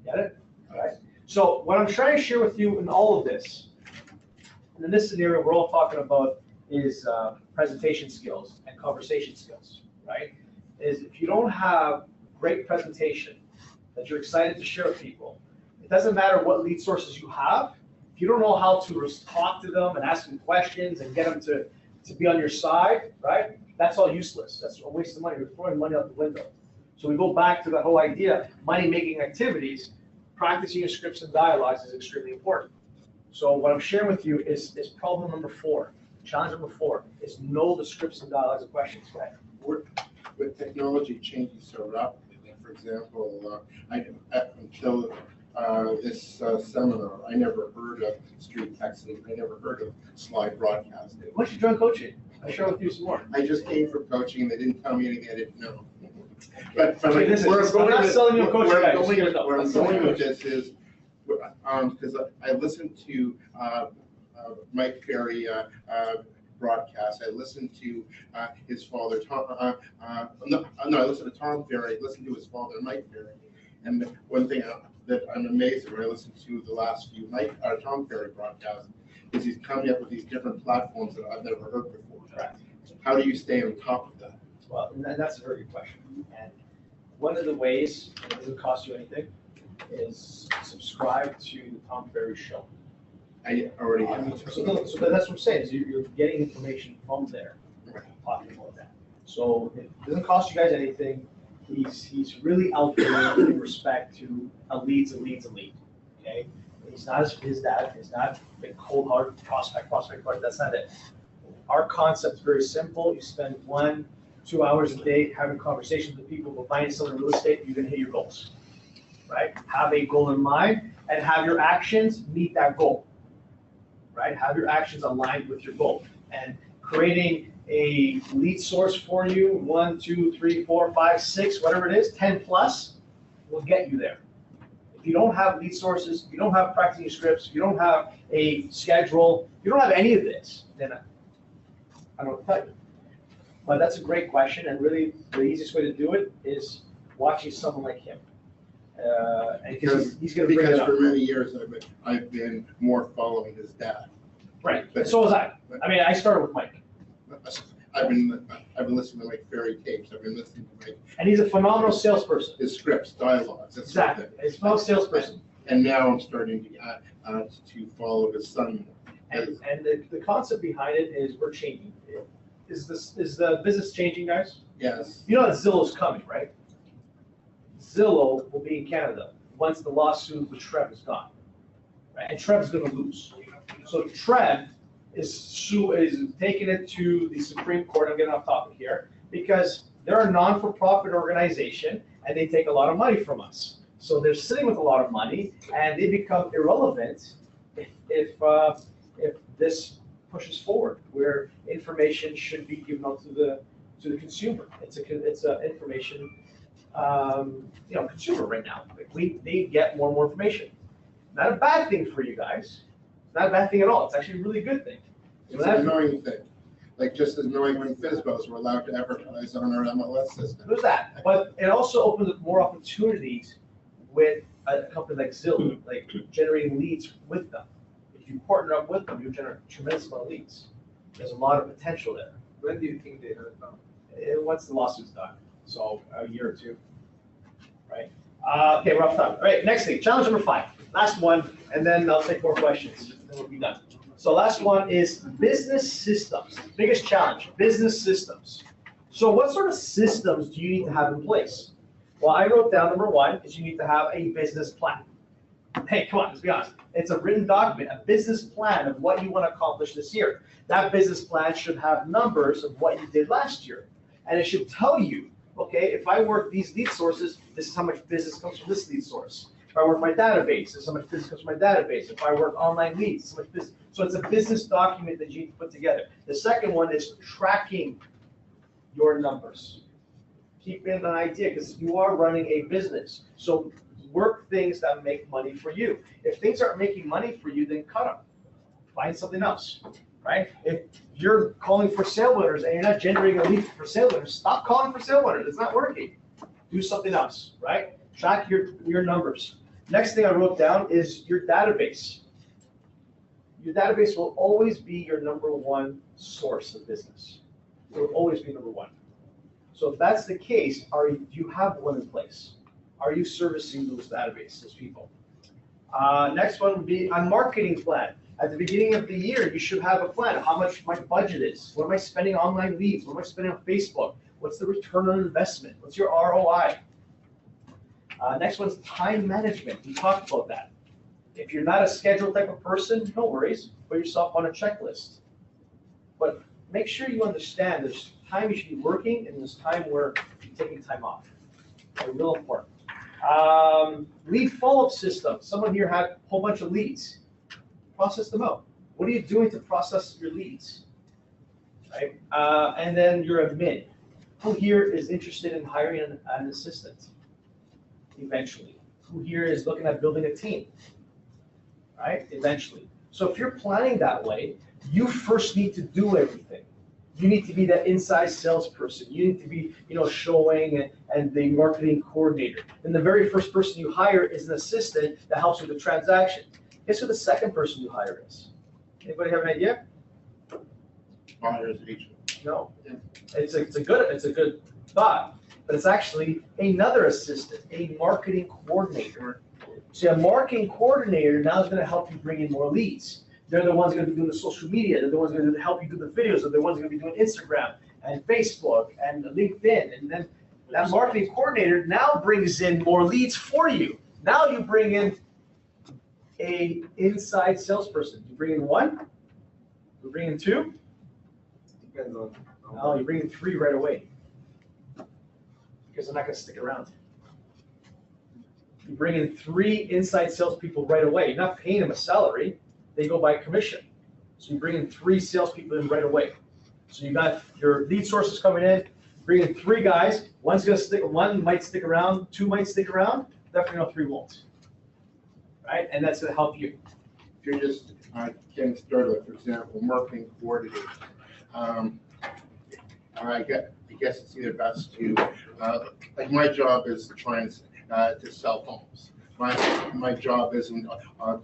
Got it? All right. So what I'm trying to share with you in all of this, and in this scenario we're all talking about is presentation skills and conversation skills, right? Is if you don't have great presentation that you're excited to share with people, it doesn't matter what lead sources you have. If you don't know how to talk to them and ask them questions and get them to be on your side, right? That's all useless. That's a waste of money. We're throwing money out the window. So we go back to the whole idea, money-making activities, practicing your scripts and dialogues is extremely important. So what I'm sharing with you is problem number 4. Challenge number 4 is know the scripts and dialogues and questions, right? With technology changing so rapidly, like for example, until this seminar, I never heard of street texting. I never heard of slide broadcasting. Why don't you join coaching? I'll share with you some more. I just came from coaching and they didn't tell me anything I didn't know. But Okay, listen, I'm not selling you a coaching guide, just give it up. where I'm going with this is, because I listened to Mike Ferry broadcast. I listened to his father, Tom. No, I listened to Tom Ferry. I listened to his father, Mike Ferry. And the one thing that I'm amazed at when I listened to the last few Tom Ferry broadcasts is he's coming up with these different platforms that I've never heard before. Correct. How do you stay on top of that? Well, and that's a very good question. And one of the ways, it doesn't cost you anything, is subscribe to the Tom Ferry Show. I already I mean, have. so that's what I'm saying, is you're getting information from there, talking about that. So it doesn't cost you guys anything. He's really out there in respect to a lead, okay? He's not his dad, he's not a cold hard prospect, that's not it. Our concept's very simple. You spend 1-2 hours a day having conversations with people about buying and selling real estate, you're gonna hit your goals, right? Have a goal in mind and have your actions meet that goal, right? Have your actions aligned with your goal. And creating a lead source for you, 1, 2, 3, 4, 5, 6, whatever it is, 10 plus, will get you there. If you don't have lead sources, if you don't have practicing your scripts, if you don't have a schedule, if you don't have any of this, then I don't know what to tell you. But that's a great question, and really the easiest way to do it is watching someone like him. And he's going to bring it Because up. for many years I've been more following his dad. Right, and so was I. I mean, I started with Mike. I've been listening to Mike Ferry tapes. I've been listening to Mike, And he's a phenomenal salesperson. his scripts, dialogues. That sort of Exactly. thing. He's a phenomenal salesperson. And now I'm starting to follow his son more. And the concept behind it is we're changing. Is the business changing, guys? Yes. You know that Zillow's coming, right? Zillow will be in Canada once the lawsuit with Trev is gone. Right? And Trev's gonna lose. So Trev is taking it to the Supreme Court. I'm getting off topic here because they're a non-for-profit organization and they take a lot of money from us. So they're sitting with a lot of money and they become irrelevant if this pushes forward, where information should be given out to the consumer. It's a information consumer right now. They get more and more information. Not a bad thing for you guys. It's not a bad thing at all. It's actually a really good thing. It's an annoying thing. Like just as annoying when FSBOs were allowed to advertise on our MLS system. There's that, but it also opens up more opportunities with a company like Zillow, like generating leads with them. If you partner up with them, you generate a tremendous amount of leads. There's a lot of potential there. When do you think they heard about? Once the lawsuit's done, so a year or two, right? Okay, we're off time. All right, next thing, challenge number 5, last one, and then I'll take more questions, and then we'll be done. So last one is business systems. Biggest challenge, business systems. So what sort of systems do you need to have in place? Well, I wrote down number 1 is you need to have a business plan. Hey, come on, let's be honest. It's a written document, a business plan of what you want to accomplish this year. That business plan should have numbers of what you did last year. And it should tell you, okay, if I work these lead sources, this is how much business comes from this lead source. If I work my database, there's so much business comes from my database. If I work online leads, so much business. So it's a business document that you need to put together. The second one is tracking your numbers. Keep in an idea, because you are running a business. So work things that make money for you. If things aren't making money for you, then cut them. Find something else, right? If you're calling for sale letters and you're not generating a lead for sale letters, stop calling for sale letters. It's not working. Do something else, right? Track your numbers. Next thing I wrote down is your database. Your database will always be your number one source of business. It will always be number one. So if that's the case, do you have one in place? Are you servicing those databases, those people? Next one would be a marketing plan. At the beginning of the year, you should have a plan. How much my budget is? What am I spending on online leads? What am I spending on Facebook? What's the return on investment? What's your ROI? Next one's time management. We talked about that. If you're not a scheduled type of person, no worries. Put yourself on a checklist. But make sure you understand there's time you should be working and there's time where you're taking time off. They're real important. Lead follow-up system. Someone here had a whole bunch of leads. Process them out. What are you doing to process your leads? Right? And then your admin. Who here is interested in hiring an assistant? Eventually. Who here is looking at building a team? Right? Eventually. So if you're planning that way, you first need to do everything. You need to be that inside salesperson. You need to be, showing and the marketing coordinator. And the very first person you hire is an assistant that helps with the transaction. Guess who the second person you hire is? Anybody have an idea? Buyer's agent. No. It's a good thought, but it's actually another assistant, a marketing coordinator. So a marketing coordinator now is going to help you bring in more leads. They're the ones going to be doing the social media. They're the ones going to help you do the videos. They're the ones going to be doing Instagram and Facebook and LinkedIn. And then that marketing coordinator now brings in more leads for you. Now you bring in a inside salesperson. You bring in one? You bring in two? Depends on. No, you bring in three right away. Because they're not going to stick around. You bring in three inside salespeople right away. You're not paying them a salary. They go by commission. So you bring in three salespeople in right away. So you got your lead sources coming in, bring in three guys. One's going to stick. One might stick around. Two might stick around. Definitely no three won't. Right? And that's going to help you. If you're just getting started, like, for example, marketing coordinator, I guess it's either best to, like, my job is to try and to sell homes. My job isn't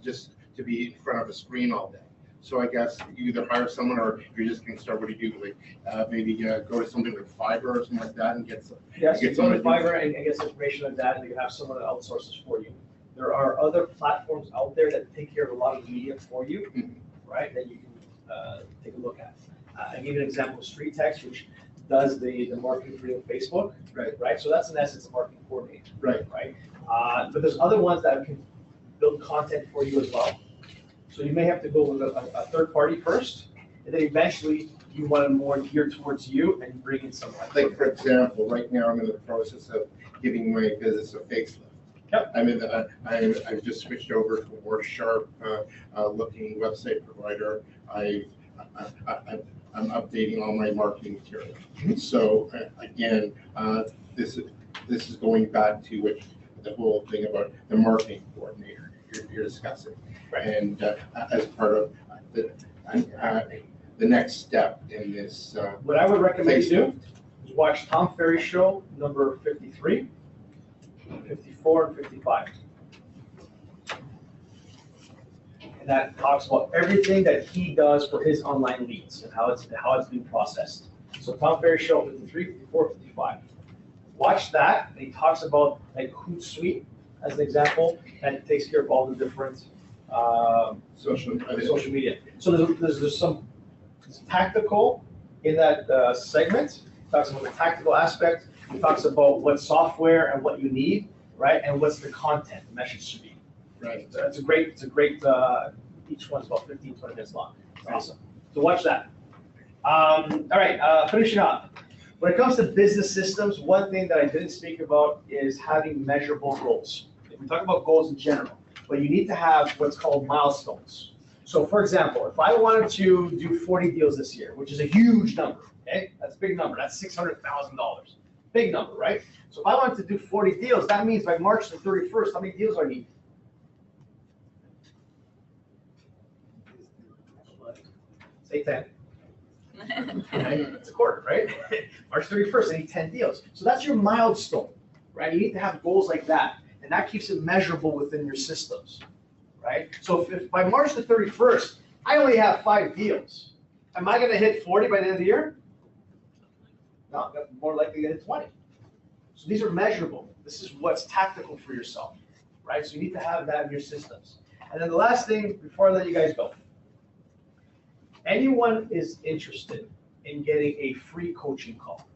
just to be in front of a screen all day. So I guess you either hire someone or you're just going to start. What do you do? Like maybe go to something like Fiverr or something like that and get some. Yes, you go to Fiverr and get some information on that, and you can have someone that outsources for you. There are other platforms out there that take care of a lot of the media for you, right? That you can take a look at. I give you an example of Street Text, which does the marketing for you on Facebook, right? So that's in essence a marketing coordinator, right? But there's other ones that can build content for you as well. So you may have to go with a third party first, and then eventually you want to more geared towards you and bring in someone. Like, for example, right now I'm in the process of giving my business a facelift. Yep. I've just switched over to a more sharp looking website provider. I'm updating all my marketing material. So again, this is going back to the whole thing about the marketing coordinator you're discussing. Right. And as part of the next step in this. What I would recommend you do is watch Tom Ferry's show number 53, 54, and 55. And that talks about everything that he does for his online leads and how it's being processed. So Tom Ferry's show 53, 54, 55. Watch that. And he talks about like Hootsuite as an example, and it takes care of all the different social media. So there's some tactical in that segment. It talks about the tactical aspect. It talks about what software and what you need, right? And what's the content, the message should be. Right. So it's a great, each one's about 15, 20 minutes long. It's awesome. So watch that. All right, finishing up. When it comes to business systems, one thing that I didn't speak about is having measurable goals. We talk about goals in general, but you need to have what's called milestones. So for example, if I wanted to do 40 deals this year, which is a huge number, okay? That's a big number, that's $600,000. Big number, right? So if I wanted to do 40 deals, that means by March the 31st, how many deals do I need? Say 10. Right? It's a quarter, right? March 31st, I need 10 deals. So that's your milestone, right? You need to have goals like that, and that keeps it measurable within your systems, right? So if by March the 31st, I only have 5 deals, am I going to hit 40 by the end of the year? No, I'm more likely to hit 20. So these are measurable. This is what's tactical for yourself, right? So you need to have that in your systems. And then the last thing, before I let you guys go, anyone is interested in getting a free coaching call,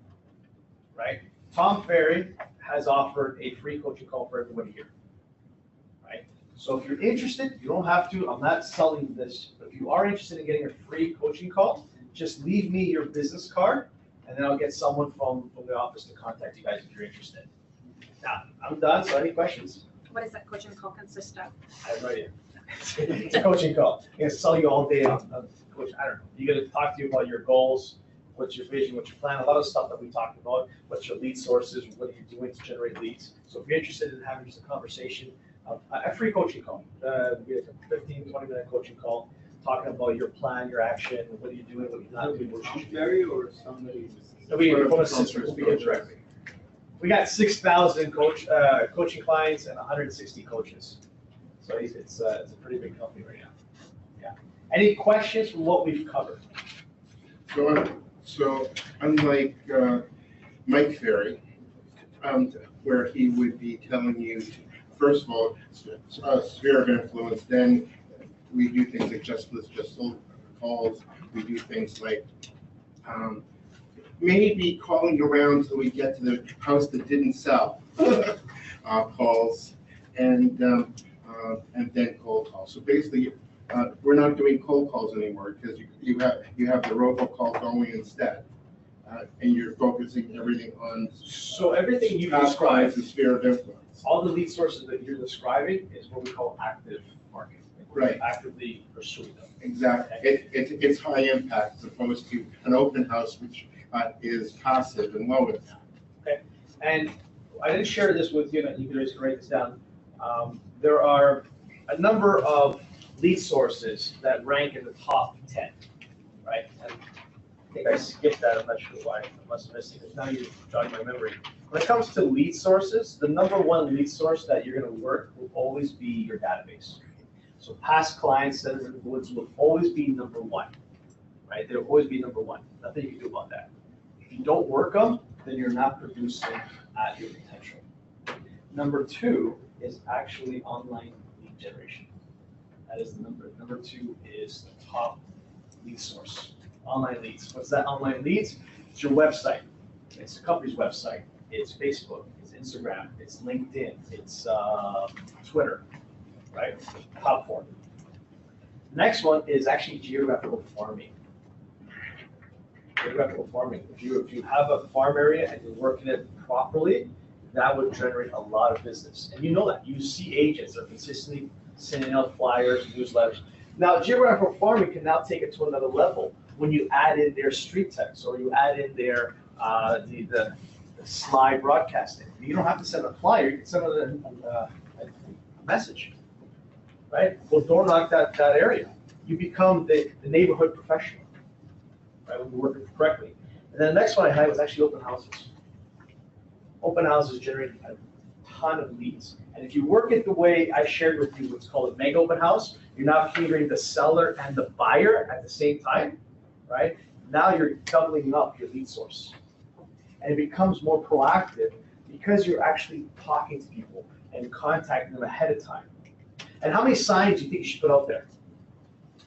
right? Tom Ferry has offered a free coaching call for everybody here, right? So if you're interested, you don't have to, I'm not selling this, but if you are interested in getting a free coaching call, just leave me your business card, and then I'll get someone from the office to contact you guys if you're interested. Now, I'm done, so any questions? What does that coaching call consist of? I have no idea. It's a coaching call. I'm gonna sell you all day on coach. I don't know. You're gonna talk to you about your goals, what's your vision, what's your plan, a lot of stuff that we talked about. What's your lead sources? What are you doing to generate leads? So if you're interested in having just a conversation, a free coaching call, we get a 15, 20-minute coaching call, talking about your plan, your action, what are you doing, what you're not doing, what you should do. Or somebody? We get directly. We got 6,000 coaching clients and 160 coaches. So it's a pretty big company right now. Yeah. Any questions from what we've covered? So unlike Mike Ferry, where he would be telling you, first of all, sphere of influence, then we do things like just calls, we do things like maybe calling around till we get to the house that didn't sell, calls, and then cold calls. So basically, we're not doing cold calls anymore because you have the robocall going instead, and you're focusing everything on. So everything you described described, the sphere of influence. all the lead sources that you're describing is what we call active marketing. We're Right. Actively pursuing them. Exactly. It's high impact as opposed to an open house, which is passive and low impact. Okay. And I didn't share this with you, and you can just write this down. There are a number of lead sources that rank in the top 10, right? And I think I skipped that. I'm not sure why. I must have missed it. Now you're jogging my memory. When it comes to lead sources, the number one lead source that you're going to work will always be your database. So past clients that are in the woods will always be number one, right? They'll always be number one. Nothing you can do about that. If you don't work them, then you're not producing at your potential. Number two is actually online lead generation. That is the number. Number two is the top lead source. Online leads. What's that online leads? It's your website. It's the company's website. It's Facebook. It's Instagram. It's LinkedIn. It's Twitter, right? Top four. Next one is actually geographical farming. Geographical farming. If you have a farm area and you're working it properly, that would generate a lot of business. And you know that. You see agents are consistently sending out flyers, newsletters. Now, geographical farming can now take it to another level when you add in their street text or you add in their the slide broadcasting. You don't have to send a flyer, you can send a message, right? Well, door knock that area. You become the neighborhood professional, right, when you work it correctly. And then the next one I had was actually open houses. Open houses generate a ton of leads. And if you work it the way I shared with you, what's called a mega open house, you're now catering the seller and the buyer at the same time, right? Now you're doubling up your lead source. And it becomes more proactive because you're actually talking to people and contacting them ahead of time. And how many signs do you think you should put out there?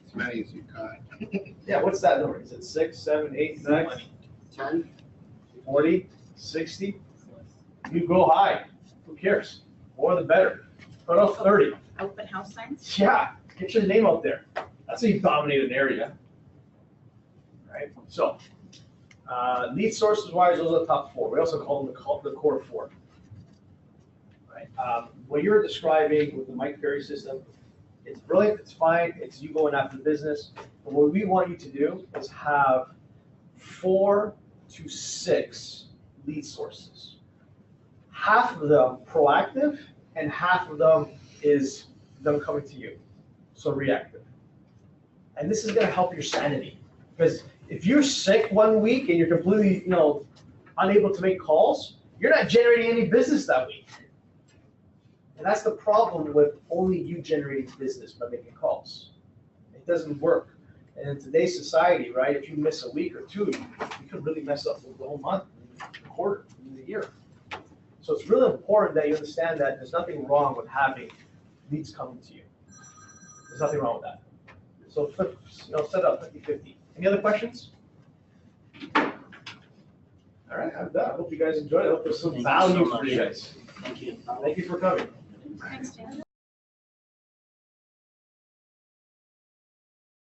As many as you can. Yeah, what's that number? Is it 6, 7, 8, 9, 10, 40, 60? You go high. Who cares? More the better. Put out 30. Open house signs? Yeah, get your name out there. That's how you dominate an area. Right? So, lead sources wise, those are the top four. We also call them the core four. right? What you're describing with the Mike Ferry system, it's brilliant, it's fine, it's you going after the business. But what we want you to do is have 4 to 6 lead sources. Half of them proactive and half of them is them coming to you, so reactive. And this is gonna help your sanity, because if you're sick one week and you're completely, unable to make calls, you're not generating any business that week. And that's the problem with only you generating business by making calls. It doesn't work. And in today's society, right, if you miss a week or two, you could really mess up the whole month, the quarter, the year. So it's really important that you understand that there's nothing wrong with having leads coming to you. There's nothing wrong with that. So flip, set up 50-50. Any other questions? All right, I'm done. I hope you guys enjoyed it. I hope there's some Thank you so value for much. you guys. Thank you. Thank you for coming. Thanks, Dan.